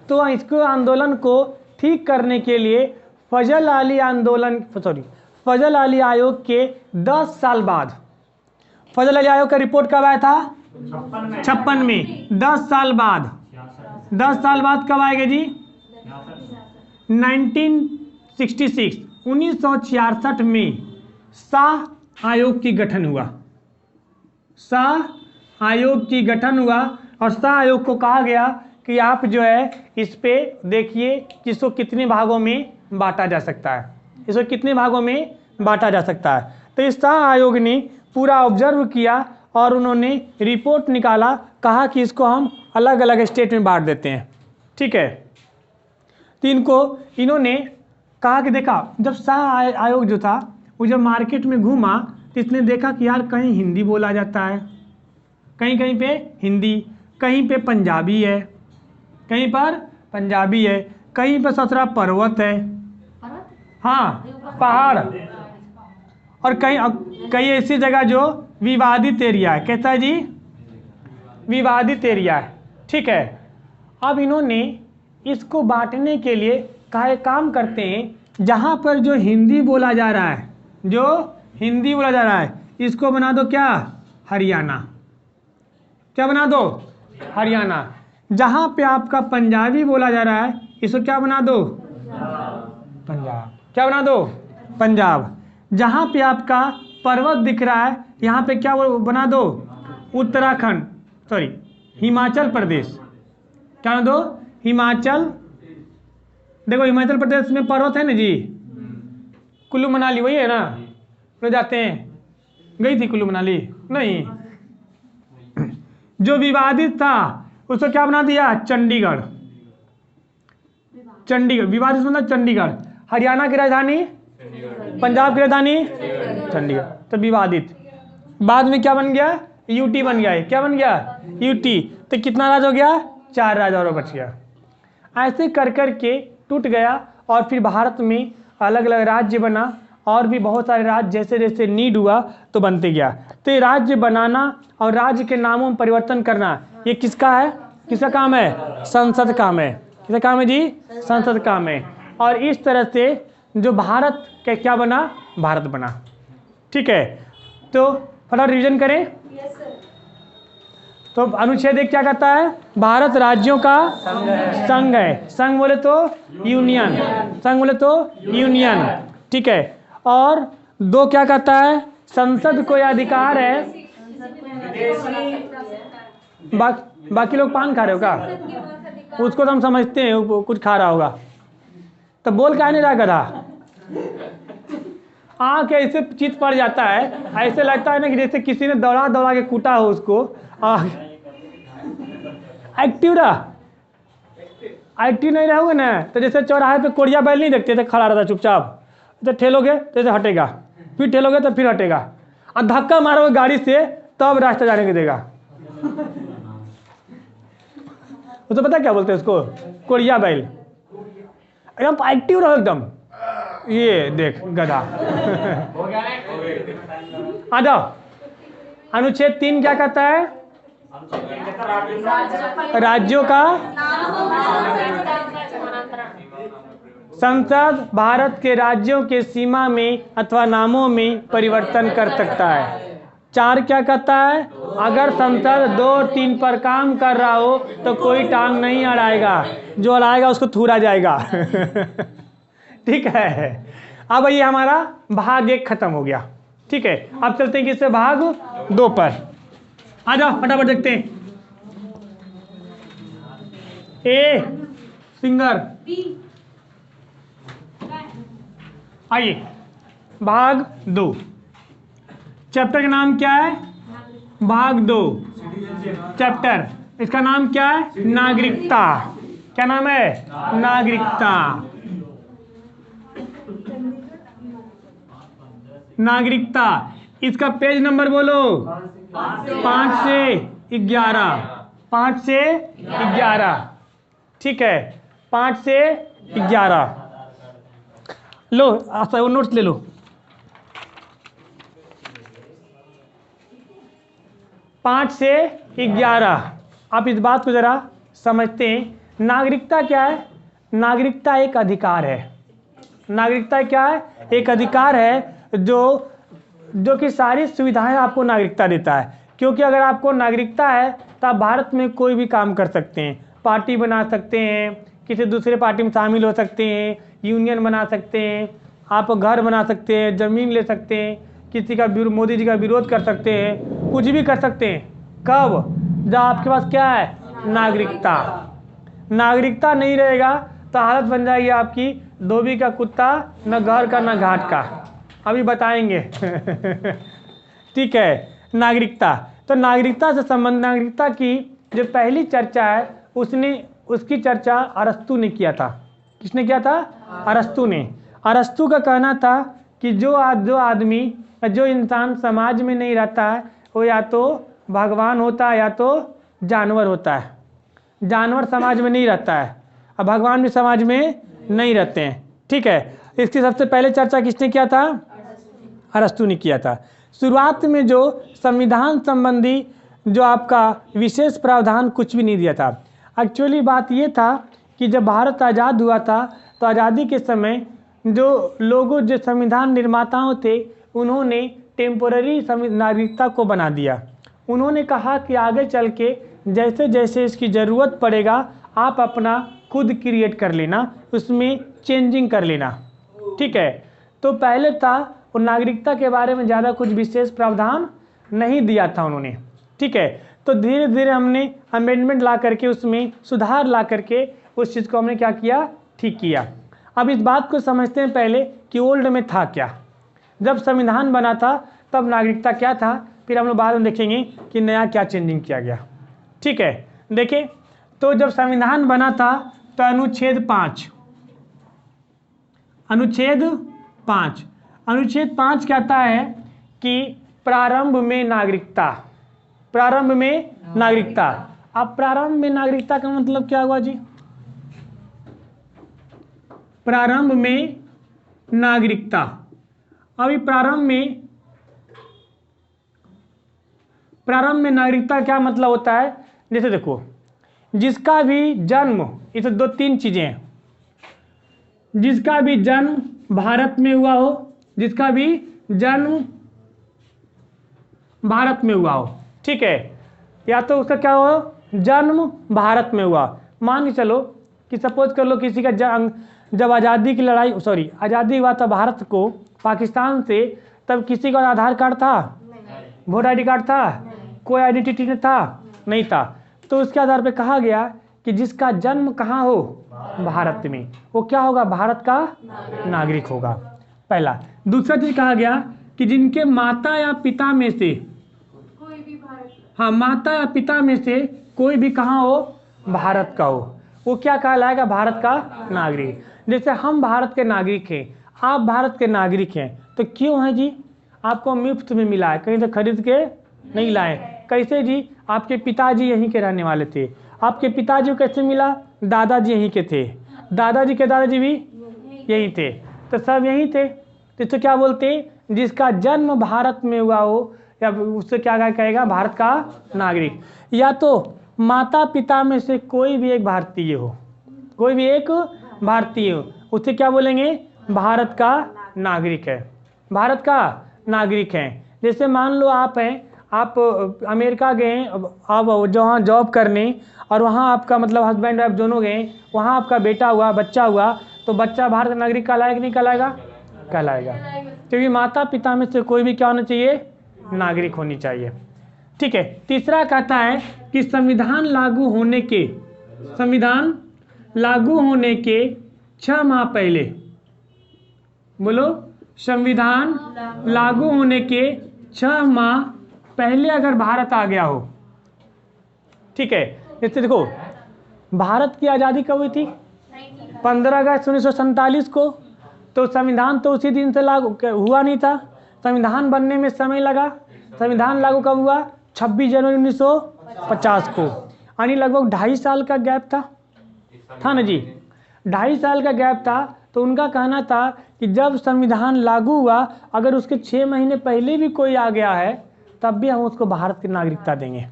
तो इसको आंदोलन को ठीक करने के लिए फजल अली आयोग के 10 साल बाद, फजल अली आयोग का रिपोर्ट कब आया था? 56 में। 10 साल बाद, 10 साल बाद कब आएगा जी? 1966, 1966 में शाह आयोग की गठन हुआ। शाह आयोग की गठन हुआ और शाह आयोग को कहा गया कि आप जो है इस पे देखिए कि इसको कितने भागों में बांटा जा सकता है, इसको कितने भागों में बांटा जा सकता है। तो इस शाह आयोग ने पूरा ऑब्जर्व किया और उन्होंने रिपोर्ट निकाला, कहा कि इसको हम अलग अलग स्टेट में बांट देते हैं, ठीक है। तो इन्होंने कहा कि देखा, जब शाह आयोग जो था वो जब मार्केट में घूमा तो इसने देखा कि यार कहीं हिंदी बोला जाता है, कहीं कहीं पे हिंदी, कहीं पे पंजाबी है, कहीं पर पंजाबी है, कहीं पर सतरा पर्वत है, हाँ पहाड़, और कई ऐसी जगह जो विवादित एरिया है। कहता है जी विवादित एरिया है, ठीक है। अब इन्होंने इसको बांटने के लिए कहा एक काम करते हैं, जहाँ पर जो हिंदी बोला जा रहा है, जो हिंदी बोला जा रहा है, इसको बना दो क्या? हरियाणा। क्या बना दो? हरियाणा। जहाँ पे आपका पंजाबी बोला जा रहा है, इसको क्या बना दो? पंजाब। क्या बना दो? पंजाब। जहाँ पे आपका पर्वत दिख रहा है, यहाँ पे क्या बना दो? उत्तराखंड, सॉरी हिमाचल प्रदेश। क्या बना दो? हिमाचल। देखो हिमाचल प्रदेश में पर्वत है ना जी, कुल्लू मनाली वही है ना, तो जाते हैं। गई थी कुल्लू मनाली? नहीं। जो विवादित था उसको क्या बना दिया? चंडीगढ़। चंडीगढ़ विवादित मतलब चंडीगढ़। हरियाणा की राजधानी, पंजाब की राजधानी चंडीगढ़, तो विवादित। बाद में क्या बन गया? यूटी बन गया है। क्या बन गया? यूटी। तो कितना राज हो गया? 4 राज और बच गया। ऐसे कर कर के टूट गया और फिर भारत में अलग अलग राज्य बना और भी बहुत सारे राज्य जैसे जैसे नीड हुआ तो बनते गया। तो ये राज्य बनाना और राज्य के नामों में परिवर्तन करना ये किसका है? किसका काम है? संसद काम है। किसका काम है जी? संसद काम है। और इस तरह से जो भारत का क्या बना? भारत बना, ठीक है। तो फटाफट रिवीजन करें। तो अनुच्छेद 1 क्या कहता है? भारत राज्यों का संघ है। संघ बोले तो यूनियन, संघ बोले तो यूनियन, ठीक है। और 2 क्या कहता है? संसद को यह अधिकार है। बाकी लोग पान खा रहे हो क्या? उसको तो हम समझते हैं वो कुछ खा रहा होगा, तो बोल क्या नहीं रहा गधा? आँख ऐसे चित पड़ जाता है, ऐसे लगता है ना कि जैसे किसी ने दौड़ा दौड़ा के कूटा हो उसको। एक्टिव रहा, एक्टिव नहीं रहोगे ना तो जैसे चौराहे पे कोरिया बैल नहीं देखते थे, खड़ा रहता चुपचाप, तो ठेलोगे तो जैसे हटेगा, फिर ठेलोगे तो फिर हटेगा, और धक्का मारोगे गाड़ी से तब रास्ता जाने के देगा। वो तो पता क्या बोलते हैं उसको? कोरिया बैल। एकदम एक्टिव रहो एकदम। ये देख गधा। आ जाओ। अनुच्छेद 3 क्या कहता है? राज्यों का संसद भारत के राज्यों के सीमा में अथवा नामों में परिवर्तन कर सकता है। 4 क्या कहता है? अगर संसद 2-3 पर काम कर रहा हो तो कोई टांग नहीं अड़ाएगा, जो अड़ाएगा उसको थूरा जाएगा। ठीक है। अब ये हमारा भाग 1 खत्म हो गया, ठीक है। अब चलते हैं किससे? भाग 2 पर। आ जाओ फटाफट देखते हैं। ए सिंगर, आइए भाग 2। चैप्टर का नाम क्या है? भाग 2 चैप्टर, इसका नाम क्या है? नागरिकता। क्या नाम है? नागरिकता। नागरिकता। इसका पेज नंबर बोलो। 5 से 11। 5 से 11, ठीक है। 5 से 11 लो, वो नोट्स ले लो। 5 से 11। आप इस बात को ज़रा समझते हैं। नागरिकता क्या है? नागरिकता एक अधिकार है। नागरिकता क्या है? एक अधिकार है जो कि सारी सुविधाएं आपको नागरिकता देता है। क्योंकि अगर आपको नागरिकता है तो आप भारत में कोई भी काम कर सकते हैं, पार्टी बना सकते हैं, किसी दूसरे पार्टी में शामिल हो सकते हैं, यूनियन बना सकते हैं, आप घर बना सकते हैं, ज़मीन ले सकते हैं, किसी का मोदी जी का विरोध कर सकते हैं, कुछ भी कर सकते हैं। कब? जब आपके पास क्या है? नागरिकता। नागरिकता नहीं रहेगा तो हालत बन जाएगी आपकी धोबी का कुत्ता, न घर का न घाट का। अभी बताएंगे। ठीक है, नागरिकता। तो नागरिकता से संबंध, नागरिकता की जो पहली चर्चा है उसकी चर्चा अरस्तु ने किया था। किसने किया था? अरस्तु ने। अरस्तु का कहना था कि जो आदमी, जो इंसान समाज में नहीं रहता है वो या तो भगवान होता है या तो जानवर होता है। जानवर समाज में नहीं रहता है और भगवान भी समाज में नहीं रहते हैं। ठीक है, इसकी सबसे पहले चर्चा किसने किया था? अरस्तु ने किया था। शुरुआत में जो संविधान संबंधी जो आपका विशेष प्रावधान कुछ भी नहीं दिया था। एक्चुअली बात ये था कि जब भारत आज़ाद हुआ था तो आज़ादी के समय जो संविधान निर्माताओं थे उन्होंने टेम्पोररी नागरिकता को बना दिया। उन्होंने कहा कि आगे चल के जैसे जैसे इसकी ज़रूरत पड़ेगा आप अपना खुद क्रिएट कर लेना, उसमें चेंजिंग कर लेना। ठीक है, तो पहले था वो नागरिकता के बारे में ज़्यादा कुछ विशेष प्रावधान नहीं दिया था उन्होंने। ठीक है, तो धीरे धीरे हमने अमेंडमेंट ला करके उसमें सुधार ला करके उस चीज़ को हमने क्या किया? ठीक किया। अब इस बात को समझते हैं पहले कि ओल्ड में था क्या। जब संविधान बना था तब नागरिकता क्या था, फिर हम लोग बाद में देखेंगे कि नया क्या चेंजिंग किया गया। ठीक है, देखिए तो जब संविधान बना था तो अनुच्छेद 5 कहता है कि प्रारंभ में नागरिकता। प्रारंभ में नागरिकता। अब प्रारंभ में नागरिकता का मतलब क्या हुआ जी? प्रारंभ में नागरिकता। अभी प्रारंभ में नागरिकता क्या मतलब होता है? जैसे देखो, जिसका भी जन्म, इसे 2-3 चीजें हैं। जिसका भी जन्म भारत में हुआ हो, जिसका भी जन्म भारत में हुआ हो, ठीक है, या तो उसका क्या हो? जन्म भारत में हुआ। मान के चलो कि सपोज कर लो किसी का जब आज़ादी की लड़ाई, आज़ादी हुआ था भारत को पाकिस्तान से, तब किसी का आधार कार्ड था? वोटर आईडी कार्ड था? कोई आइडेंटिटी नहीं था। तो उसके आधार पे कहा गया कि जिसका जन्म कहाँ हो? भारत में, वो क्या होगा? भारत का नागरिक होगा, पहला। दूसरा चीज कहा गया कि जिनके माता या पिता में से, कोई भी भारत, हाँ, माता या पिता में से कोई भी कहाँ हो? भारत का हो, वो क्या कहलाएगा? भारत का नागरिक। जैसे हम भारत के नागरिक हैं, आप भारत के नागरिक हैं, तो क्यों है जी? आपको मुफ्त में मिला है, कहीं से खरीद के नहीं लाए। कैसे जी? आपके पिताजी यहीं के रहने वाले थे। आपके पिताजी को कैसे मिला? दादाजी यहीं के थे, दादाजी के दादाजी भी यहीं थे, तो सब यहीं थे। तो इसको क्या बोलते हैं? जिसका जन्म भारत में हुआ हो, या उससे क्या कहेगा? भारत का नागरिक। या तो माता पिता में से कोई भी एक भारतीय हो, कोई भी एक भारतीय हो, उसे क्या बोलेंगे? भारत का नागरिक है, भारत का नागरिक है। जैसे मान लो आप हैं, आप अमेरिका गए, आप जहाँ जॉब करने, और वहाँ आपका मतलब हस्बैंड वाइफ दोनों गए, वहाँ आपका बेटा हुआ, बच्चा हुआ, तो बच्चा भारत का नागरिक कहलाएगा नहीं कहलाएगा? कहलाएगा, क्योंकि माता पिता में से कोई भी क्या होना चाहिए? नागरिक होनी चाहिए। ठीक है। तीसरा कहता है कि संविधान लागू होने के 6 माह पहले, बोलो, संविधान लागू होने के 6 माह पहले अगर भारत आ गया हो, ठीक है। जैसे देखो, भारत की आज़ादी कब हुई थी? 15 अगस्त 1947 को। तो संविधान तो उसी दिन से लागू हुआ नहीं था, संविधान बनने में समय लगा। संविधान लागू कब हुआ? 26 जनवरी 1950 को, यानी लगभग 2.5 साल का गैप था ना जी, 2.5 साल का गैप था। तो उनका कहना था कि जब संविधान लागू हुआ, अगर उसके 6 महीने पहले भी कोई आ गया है तब भी हम उसको भारत की नागरिकता देंगे।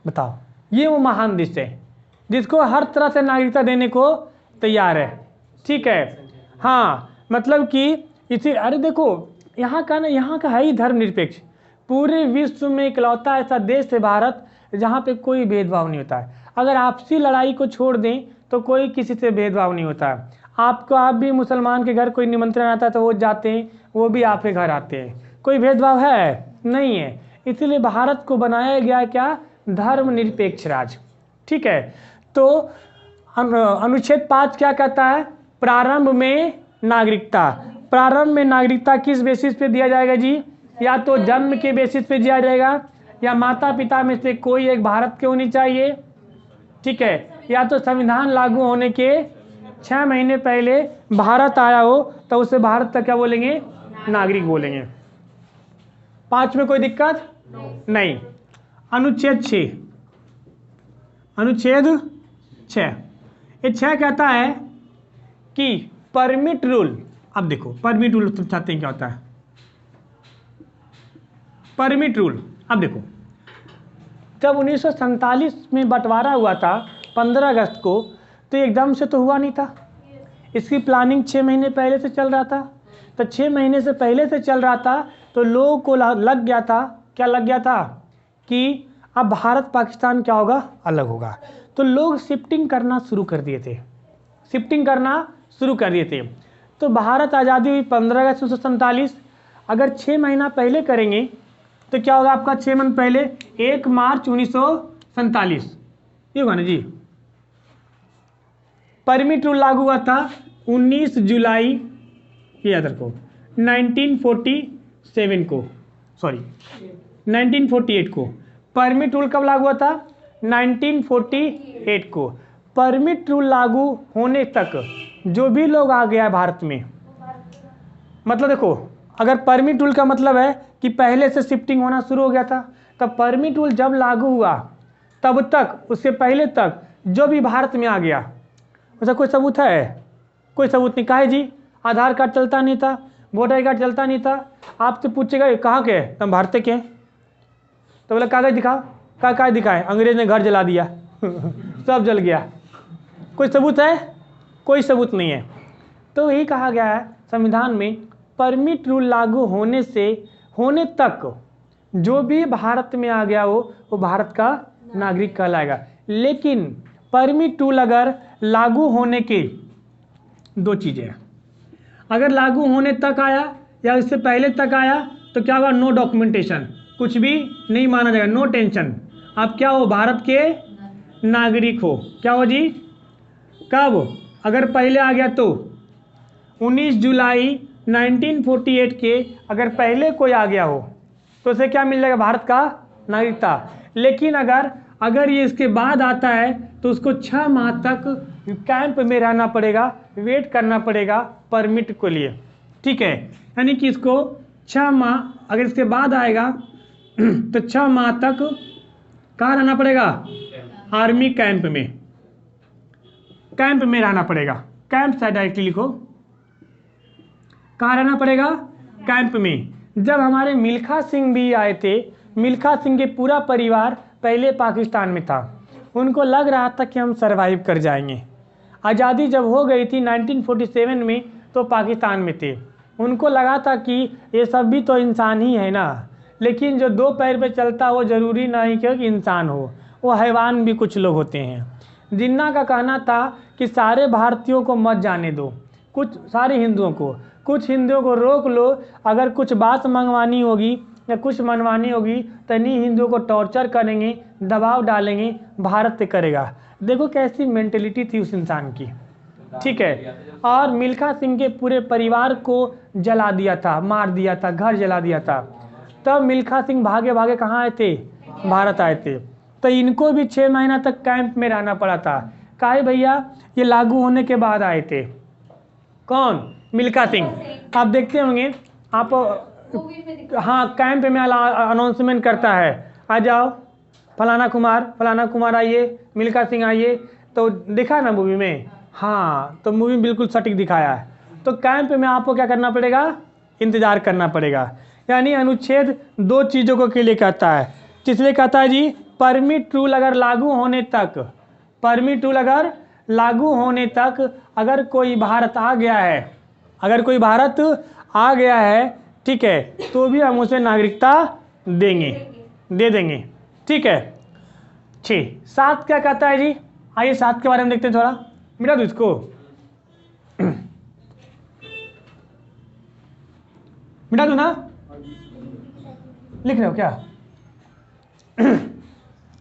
बताओ, ये वो महान देश है जिसको हर तरह से नागरिकता देने को तैयार है। ठीक है, हाँ, मतलब कि इसी, अरे देखो यहाँ का है ही धर्मनिरपेक्ष। पूरे विश्व में इकलौता ऐसा देश है भारत जहाँ पे कोई भेदभाव नहीं होता है। अगर आपसी लड़ाई को छोड़ दें तो कोई किसी से भेदभाव नहीं होता है। आप भी मुसलमान के घर कोई निमंत्रण आता है तो वो जाते हैं, वो भी आपके घर आते हैं, कोई भेदभाव है नहीं है। इसीलिए भारत को बनाया गया क्या, धर्मनिरपेक्ष राज्य। ठीक है, तो अनुच्छेद 5 क्या कहता है, प्रारंभ में नागरिकता। प्रारंभ में नागरिकता किस बेसिस पे दिया जाएगा जी, या तो जन्म के बेसिस पे दिया जाएगा, या माता पिता में से कोई एक भारत के होनी चाहिए। ठीक है, या तो संविधान लागू होने के 6 महीने पहले भारत आया हो तो उसे भारत का क्या बोलेंगे, नागरिक बोलेंगे। 5 में कोई दिक्कत नहीं। अनुच्छेद 6, अनुच्छेद 6, ये 6 कहता है कि परमिट रूल। अब देखो परमिट रूल तो चाहते हैं क्या होता है, परमिट रूल। अब देखो जब 1947 में बंटवारा हुआ था 15 अगस्त को, तो एकदम से तो हुआ नहीं था, इसकी प्लानिंग 6 महीने पहले से चल रहा था। तो 6 महीने से पहले से चल रहा था तो लोगों को लग गया था, क्या लग गया था कि अब भारत पाकिस्तान क्या होगा, अलग होगा। तो लोग शिफ्टिंग करना शुरू कर दिए थे, शिफ्टिंग करना शुरू कर दिए थे। तो भारत आज़ादी हुई 15 अगस्त 1947। अगर 6 महीना पहले करेंगे तो क्या होगा आपका, 6 महीने पहले 1 मार्च 1947, ये होगा ना जी। परमिट रूल लागू हुआ था 19 जुलाई, ये याद रखो, 1947 को, सॉरी 1948 को। परमिट रूल कब लागू हुआ था, 1948 को। परमिट रूल लागू होने तक जो भी लोग आ गया भारत में, मतलब देखो अगर परमिट रूल का मतलब है कि पहले से शिफ्टिंग होना शुरू हो गया था, तब परमिट रूल जब लागू हुआ तब तक, उससे पहले तक जो भी भारत में आ गया, उसका कोई सबूत है, कोई सबूत नहीं। काहे जी, आधार कार्ड चलता नहीं था, वोटर कार्ड चलता नहीं था। आपसे पूछेगा कहाँ के, तुम भारत के, तो बोला कागज दिखाओ, कागज दिखाए, अंग्रेज ने घर जला दिया सब जल गया। कोई सबूत है, कोई सबूत नहीं है। तो यही कहा गया है संविधान में, परमिट रूल लागू होने तक जो भी भारत में आ गया हो वो भारत का नागरिक कहलाएगा। लेकिन परमिट रूल अगर लागू होने के 2 चीज़ें हैं, अगर लागू होने तक आया या इससे पहले तक आया तो क्या होगा, नो डॉक्यूमेंटेशन, कुछ भी नहीं माना जाएगा, नो टेंशन। आप क्या हो, भारत के नागरिक हो। क्या हो जी, कब, अगर पहले आ गया तो 19 जुलाई 1948 के अगर पहले कोई आ गया हो तो उसे क्या मिल जाएगा, भारत का नागरिकता। लेकिन अगर ये इसके बाद आता है तो उसको 6 माह तक कैंप में रहना पड़ेगा, वेट करना पड़ेगा परमिट के लिए। ठीक है, यानी कि इसको 6 माह, अगर इसके बाद आएगा तो 6 माह तक कहाँ रहना पड़ेगा, आर्मी कैंप में, कैंप में रहना पड़ेगा। कैंप से डायरेक्टली लिखो, कहाँ रहना पड़ेगा, कैंप में। जब हमारे मिल्खा सिंह भी आए थे, मिल्खा सिंह के पूरा परिवार पहले पाकिस्तान में था, उनको लग रहा था कि हम सरवाइव कर जाएंगे। आज़ादी जब हो गई थी 1947 में तो पाकिस्तान में थे, उनको लगा था कि ये सब भी तो इंसान ही है ना, लेकिन जो 2 पैर पे चलता वो ज़रूरी नहीं कि इंसान हो, वो हैवान भी कुछ लोग होते हैं। जिन्ना का कहना था कि सारे भारतीयों को मत जाने दो, कुछ सारे हिंदुओं को, कुछ हिंदुओं को रोक लो, अगर कुछ बात मंगवानी होगी या कुछ मनवानी होगी तो नहीं हिंदुओं को टॉर्चर करेंगे, दबाव डालेंगे, भारत से करेगा। देखो कैसी मेंटेलिटी थी उस इंसान की। ठीक है, और मिल्खा सिंह के पूरे परिवार को जला दिया था, मार दिया था, घर जला दिया था। तब मिल्खा सिंह भागे भागे कहाँ आए थे, भारत आए थे। तो इनको भी 6 महीना तक कैंप में रहना पड़ा था। काहे भैया, ये लागू होने के बाद आए थे। कौन, मिल्खा सिंह। आप देखते होंगे, आप हाँ कैंप में अनाउंसमेंट करता है, आ जाओ फलाना कुमार आइए, मिल्खा सिंह आइए, तो दिखा ना मूवी में, हाँ तो मूवी में बिल्कुल सटीक दिखाया है। तो कैंप में आपको क्या करना पड़ेगा, इंतज़ार करना पड़ेगा। यानी अनुच्छेद दो चीज़ों को के लिए कहता है। किसलिए कहता है जी? परमिट रूल अगर लागू होने तक, परमिट रूल अगर लागू होने तक अगर कोई भारत आ गया है, अगर कोई भारत आ गया है, ठीक है, तो भी हम उसे नागरिकता देंगे, दे देंगे। ठीक है। 6। 7 क्या कहता है जी? आइए 7 के बारे में देखते हैं थोड़ा। मिटा दो इसको, मिटा दो ना, लिख रहे हो क्या?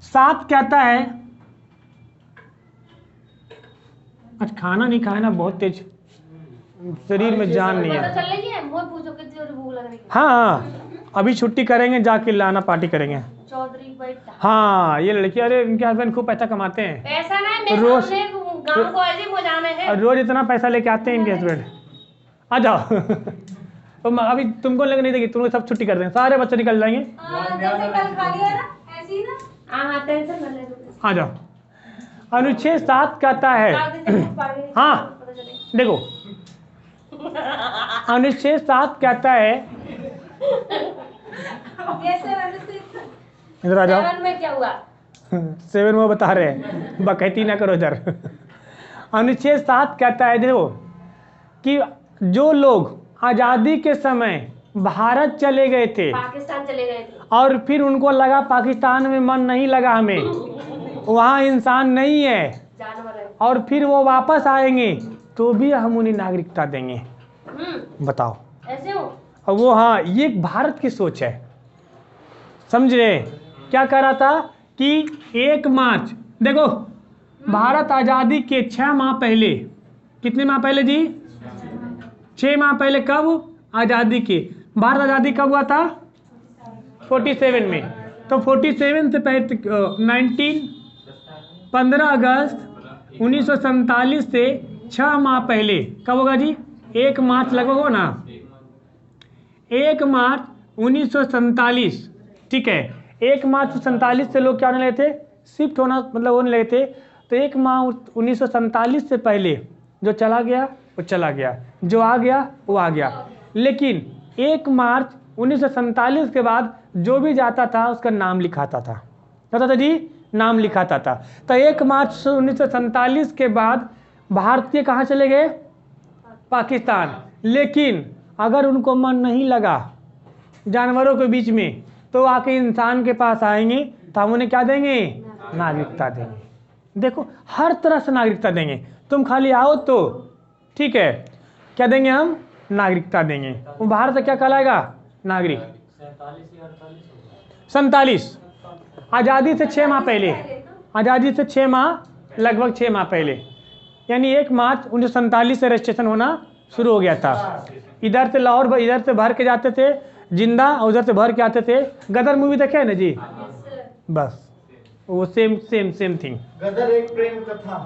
7 कहता है, आज खाना नहीं खाया ना, बहुत तेज शरीर में जान नहीं है। चल रही है, मुझे पूछो कितनी जोर भूख लग रही है। हाँ अभी छुट्टी करेंगे, जाके लाना पार्टी करेंगे। चौधरी बैठा। हाँ ये लड़की, अरे इनके हस्बैंड खूब पैसा कमाते हैं, पैसा नहीं, मैं रोज गांव को ऐसे मुझाने हैं। और रोज इतना पैसा लेके आते हैं इनके हस्बैंड। आ जाओ तो अभी तुमको लग नहीं देगी, तुमको सब छुट्टी कर देंगे, सारे बच्चे निकल जाएंगे। जैसे कल खा लिया ना, ऐसे ही ना। हाँ टेंशन मत ले। आ जाओ। अनुच्छेद 7 कहता है, हाँ देखो, अनुच्छेद 7 कहता है, इधर आ जाओ। 7 में क्या हुआ? 7 वो बता रहे हैं, बकैती ना करो इधर। अनुच्छेद 7 कहता है देखो कि जो लोग आज़ादी के समय भारत चले गए थे, पाकिस्तान चले गए थे, और फिर उनको लगा पाकिस्तान में मन नहीं लगा हमें, वहाँ इंसान नहीं है, जानवर है। और फिर वो वापस आएंगे, तो भी हम उन्हें नागरिकता देंगे। बताओ। ऐसे हो? और वो, हाँ ये एक भारत की सोच है, समझ रहे? क्या कह रहा था कि 1 मार्च, देखो भारत आज़ादी के 6 माह पहले, कितने माह पहले जी? 6 माह पहले। कब आज़ादी के? भारत आज़ादी कब हुआ था? 47 में। तो 47 से पहले 15 अगस्त 1947 से 6 माह पहले कब होगा जी? 1 मार्च लगभग हो ना, 1 मार्च 1947। ठीक है, 1 मार्च 1947 से लोग क्या होने लगे थे? शिफ्ट होना, मतलब होने लगे थे। तो 1 माह 1947 से पहले जो चला गया वो चला गया, जो आ गया वो आ गया। लेकिन 1 मार्च 1947 के बाद जो भी जाता था उसका नाम लिखाता था, पता था जी, नाम लिखाता था। तो 1 मार्च 1947 के बाद भारतीय कहाँ चले गए? पाकिस्तान। लेकिन अगर उनको मन नहीं लगा जानवरों के बीच में, तो आके इंसान के पास आएंगे, तो हम उन्हें क्या देंगे? नागरिकता देंगे। देखो हर तरह से नागरिकता देंगे, तुम खाली आओ तो ठीक है। क्या देंगे हम? नागरिकता देंगे। वो भारत से क्या कहलाएगा? नागरिक। 47 आज़ादी से 6 माह पहले, आज़ादी से 6 माह, लगभग 6 माह पहले, यानी 1 मार्च 1947 से रजिस्ट्रेशन होना शुरू हो गया था। इधर से लाहौर, इधर से भर के जाते थे जिंदा, और उधर से भर के आते थे। गदर मूवी देखे है ना जी? बस वो सेम थिंग। गदर एक प्रेम कथा।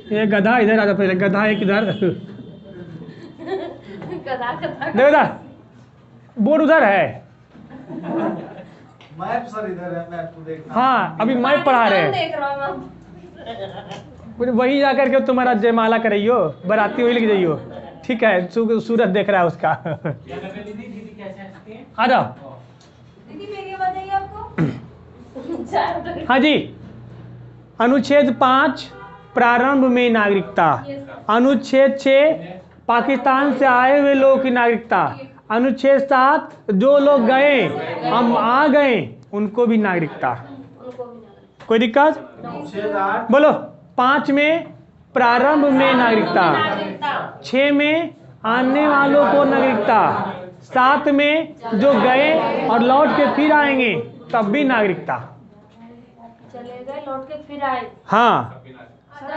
ये गधा इधर आ जाता है, गधा एक इधर, गधा देखो इधर बोर्ड उधर है, मैप सर इधर है, मैप को देखना। हाँ अभी मैप पढ़ा रहे हैं, देख रहा हूँ हम। वही जा करके तुम्हारा जयमाला कराइयो, बाराती वही लेके जाइयो। ठीक है, सूरज देख रहा है उसका। आ जाओ। दीदी मेरी आवाज आई आपको? हाँ जी। अनुच्छेद 5 प्रारंभ में नागरिकता। अनुच्छेद 6 पाकिस्तान से आए हुए लोगों की नागरिकता। अनुच्छेद 7 जो लोग गए, हम आ गए, उनको भी नागरिकता। कोई दिक्कत? अनुच्छेद 8 बोलो। 5 में प्रारंभ में नागरिकता, 6 में आने वालों को नागरिकता, 7 में जो गए और लौट के फिर आएंगे तब भी नागरिकता। चले गए लौट के फिर आए। हाँ सर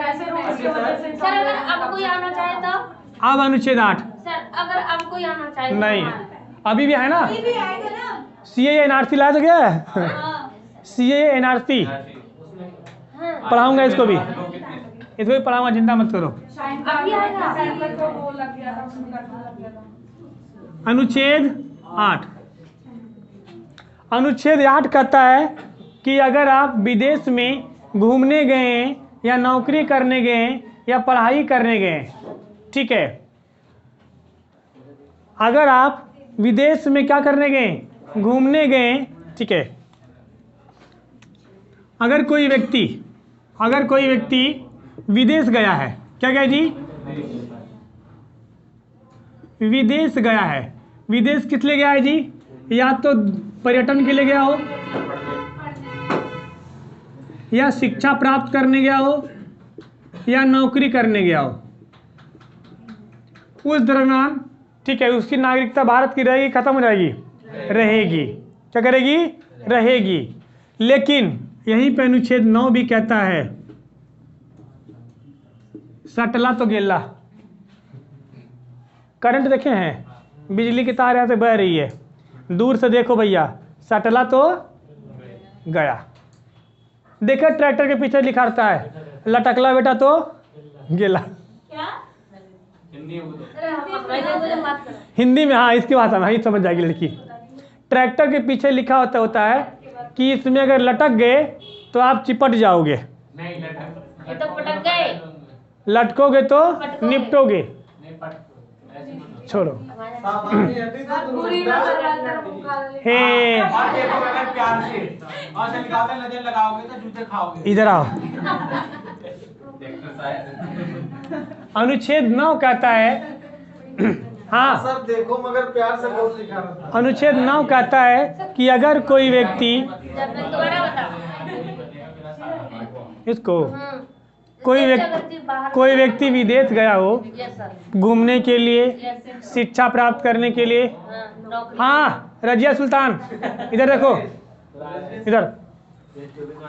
अगर अब कोई आना चाहे तो? अब अनुच्छेद 8 सर अगर अब कोई आना चाहे तो? नहीं, अभी भी है ना। अभी भी आएगा ना? CAA NRC लाया तो क्या है? हाँ। CAA NRC पढ़ाऊंगा, इसको भी पढ़ाऊंगा, चिंता मत करो। अभी आएगा। अनुच्छेद 8, अनुच्छेद 8 कहता है कि अगर आप विदेश में घूमने गए या नौकरी करने गए या पढ़ाई करने गए, ठीक है, अगर आप विदेश में क्या करने गए, घूमने गए, ठीक है, अगर कोई व्यक्ति विदेश गया है, क्या गया जी, विदेश गया है, विदेश किस लिए गया है जी, या तो पर्यटन के लिए गया हो, या शिक्षा प्राप्त करने गया हो, या नौकरी करने गया हो, उस दरम्यान, ठीक है, उसकी नागरिकता भारत की रहेगी, खत्म हो जाएगी, रहेगी, क्या करेगी, रहेगी। लेकिन यहीं पे अनुच्छेद 9 भी कहता है, सटला तो गेला, करंट देखे हैं, बिजली की तार यहाँ से बह रही है, दूर से देखो भैया, सटला तो गया। देखो ट्रैक्टर के पीछे लिखा रहता है, लटकला बेटा तो गेला। क्या? हिंदी में बोलो। हिंदी में, हाँ, इसकी भाषा में, हाँ, ये समझ जाएगी लड़की। ट्रैक्टर के पीछे लिखा होता है कि इसमें अगर लटक गए तो आप चिपट जाओगे, नहीं लटक, ये तो पटक गए। लटकोगे तो पटकोगे। निपटोगे। नहीं पट, ऐसे मत। छोड़ो। सावधानी हटी तो पूरी तुम नजर अंदर मुका ले। हे, और देखो अगर प्यार से और से निकालते नजर लगाओगे तो जूते खाओगे। इधर आओ। देखो शायद। अनुच्छेद 9 कहता है, हाँ, सर देखो मगर प्यार से बहुत लिखा रहता है। अनुच्छेद 9 कहता है कि अगर कोई व्यक्ति जब मैं दोबारा बताओ। इसको कोई व्यक्ति विदेश गया हो यस सर। घूमने के लिए, यस शिक्षा प्राप्त करने के लिए, नौकरी। हाँ रजिया सुल्तान, इधर देखो, इधर,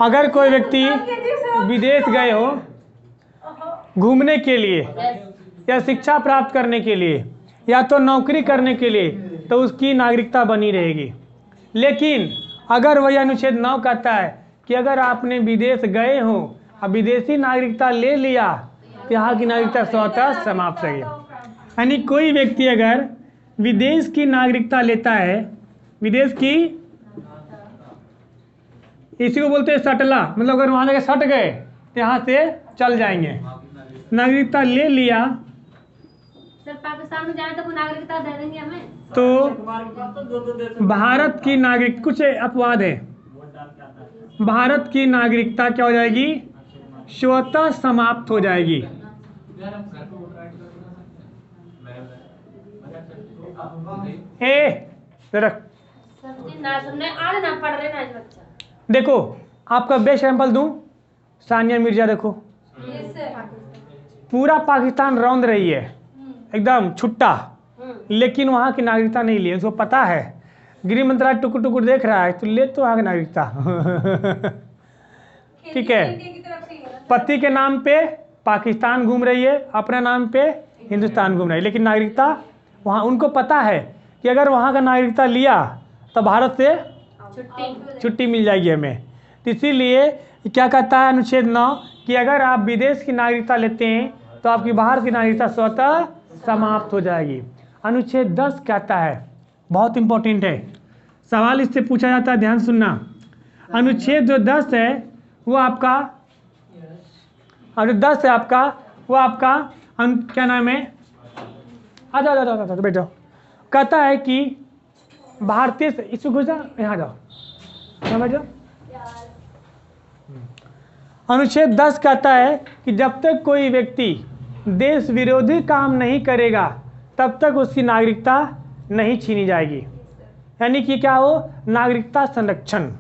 अगर कोई व्यक्ति विदेश गए हो घूमने के लिए या शिक्षा प्राप्त करने के लिए या तो नौकरी करने के लिए, तो उसकी नागरिकता बनी रहेगी। लेकिन अगर वही अनुच्छेद 9 कहता है कि अगर आपने विदेश गए हो और विदेशी नागरिकता ले लिया तो यहाँ की नागरिकता स्वतः समाप्त है। यानी कोई व्यक्ति अगर विदेश की नागरिकता लेता है, विदेश की, इसी को बोलते हैं सटला, मतलब अगर वहाँ जाके सट गए तो यहाँ से चल जाएंगे। नागरिकता ले लिया सर पाकिस्तान में जाए तो वो नागरिकता दे देंगे हमें। तो तुम्हारे पास तो दो देश भारत की नागरिक, कुछ अपवाद है, वोट डाल के आता है। भारत की नागरिकता क्या हो जाएगी, स्वतः समाप्त हो जाएगी। यार हम घर पे वोट राइट कर सकते हैं। ए जरा सर जी ना सुनने आज ना पढ़ रहे ना इस बच्चा। देखो, आपका बेस्ट एग्जाम्पल दूं, सानिया मिर्जा देखो, पूरा पाकिस्तान रौंद रही है एकदम छुट्टा, लेकिन वहाँ की नागरिकता नहीं ली, उसको पता है, गृह मंत्रालय टुकुर टुकुर देख रहा है, तो ले तो वहाँ की नागरिकता। ठीक है, इंडिया की तरफ से ही है ना। पति के नाम पे पाकिस्तान घूम रही है, अपने नाम पे हिंदुस्तान घूम रही है, लेकिन नागरिकता वहाँ, उनको पता है कि अगर वहाँ का नागरिकता लिया तो भारत से छुट्टी मिल जाएगी हमें। तो इसीलिए क्या कहता है अनुच्छेद 9 कि अगर आप विदेश की नागरिकता लेते हैं तो आपकी बाहर की नागरिकता स्वतः समाप्त हो जाएगी। अनुच्छेद 10 कहता है, बहुत इंपॉर्टेंट है, सवाल इससे पूछा जाता है, ध्यान सुनना। अनुच्छेद जो 10 है वो आपका, और 10 है आपका, वो आपका क्या नाम है, आ जाओ जाओ जाओ बैठ जाओ, कहता है कि भारतीय, इसको घुस जाओ, यहाँ जाओ, समझ जाओ। अनुच्छेद 10 कहता है कि जब तक कोई व्यक्ति देश विरोधी काम नहीं करेगा तब तक उसकी नागरिकता नहीं छीनी जाएगी। यानी कि क्या हो, नागरिकता संरक्षण,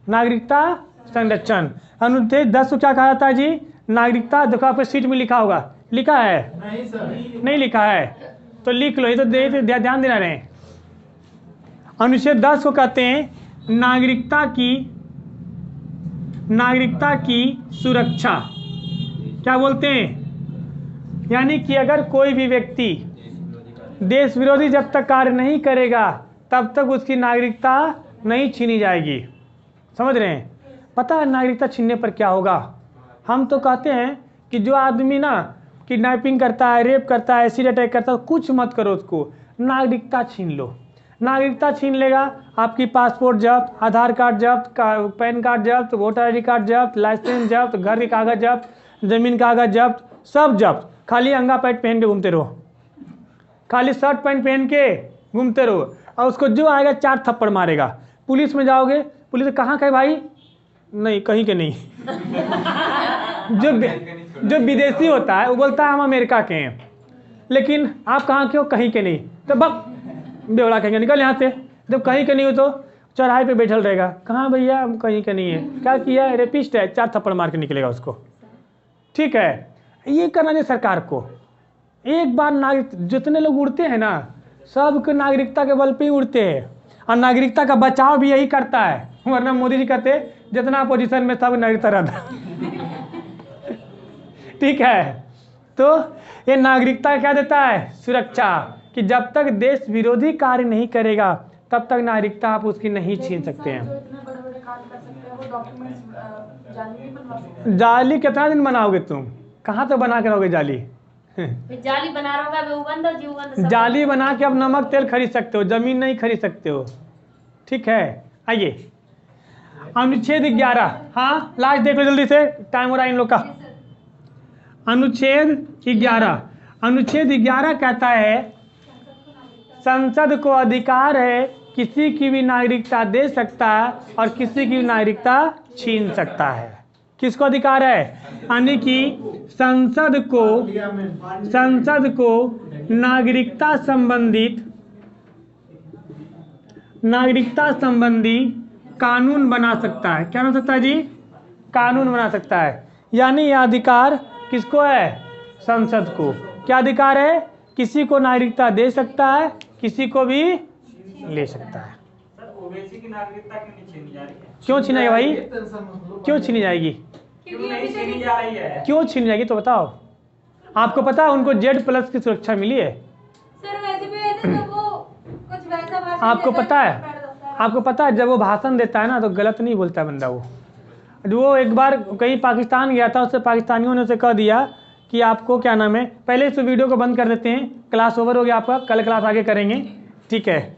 नागरिकता संरक्षण। अनुच्छेद 10 को क्या कहा जाता है जी, नागरिकता, देखो आपके सीट में लिखा होगा, लिखा है, नहीं सर, नहीं लिखा है तो लिख लो, ये तो ध्यान देना रहे। अनुच्छेद 10 को कहते हैं नागरिकता की सुरक्षा, क्या बोलते हैं, यानी कि अगर कोई भी व्यक्ति देश विरोधी जब तक कार्य नहीं करेगा तब तक उसकी नागरिकता नहीं छीनी जाएगी। समझ रहे हैं? पता है नागरिकता छीनने पर क्या होगा? हम तो कहते हैं कि जो आदमी ना किडनैपिंग करता है, रेप करता है, एसिड अटैक करता है, कुछ मत करो उसको, नागरिकता छीन लो। नागरिकता छीन लेगा, आपकी पासपोर्ट जब्त, आधार कार्ड जब्त, पैन कार्ड जब्त, वोटर आई डी कार्ड जब्त, लाइसेंस जब्त, घर के कागज जब्त, जमीन कागज जब्त, सब जब्त, खाली अंगा पैंट पहन के घूमते रहो। खाली शर्ट पैंट पहन के घूमते रहो और उसको जो आएगा 4 थप्पड़ मारेगा। पुलिस में जाओगे, पुलिस कहाँ का है भाई, नहीं कहीं के नहीं। जो विदेशी होता है वो बोलता है हम अमेरिका के हैं, लेकिन आप कहाँ के हो, कहीं के नहीं, तो बक बेवड़ा कहेंगे निकल यहाँ से। जब कहीं के नहीं हो तो चौराहे पे बैठल रहेगा, कहाँ भैया हम कहीं के नहीं है, क्या किया, रेपिस्ट है, 4 थप्पड़ मार के निकलेगा उसको। ठीक है, ये करना चाहिए सरकार को। एक बार नागरिक जितने लोग उड़ते हैं ना, सबके नागरिकता के बल पे ही उड़ते हैं, और नागरिकता का बचाव भी यही करता है, वरना मोदी जी कहते जितना अपोजिशन में सब नागरिकता रहता। ठीक है, तो ये नागरिकता क्या देता है, सुरक्षा, कि जब तक देश विरोधी कार्य नहीं करेगा तब तक नागरिकता आप उसकी नहीं छीन सकते हैं। इतने बड़े-बड़े काम कर सकते हैं, वो डॉक्यूमेंट्स जाली नहीं बनवा सकते। जाली कितना दिन बनाओगे तुम, कहाँ तो बना के रहोगे जाली। फिर जाली बना रहा होगा, वो बंद हो, जीव बंद, सब जाली बना के अब नमक तेल खरीद सकते हो, जमीन नहीं खरीद सकते हो। ठीक है, आइए अनुच्छेद 11, हाँ लास्ट देख लो जल्दी से, टाइम हो रहा है इन लोग का। अनुच्छेद 11, अनुच्छेद 11 कहता है संसद को अधिकार है किसी की भी नागरिकता दे सकता है और किसी की भी नागरिकता छीन सकता है। किसको अधिकार है, यानी कि संसद को नागरिकता संबंधी कानून बना सकता है। क्या बना सकता है जी, कानून बना सकता है। यानी यह अधिकार किसको है, संसद को। क्या अधिकार है, किसी को नागरिकता दे सकता है, किसी को भी ले सकता है। सर ओवैसी की नागरिकता क्यों नहीं छीनी जा रही है? क्यों छीना है भाई, क्यों छीनी जाएगी, क्यों नहीं छीनी जा रही है? क्यों छीनी जाएगी तो बताओ। आपको पता है उनको Z+ की सुरक्षा मिली है। सर वैसे भी ऐसे तो वो कुछ वैसा भाषण आपको देता पता है, है, बैठ जाता है। आपको पता है जब वो भाषण देता है ना तो गलत नहीं बोलता है बंदा। वो एक बार कहीं पाकिस्तान गया था, उससे पाकिस्तानियों ने उसे कह दिया कि आपको क्या नाम है, पहले इस वीडियो को बंद कर देते हैं, क्लास ओवर हो गया आपका, कल क्लास आगे करेंगे। ठीक है।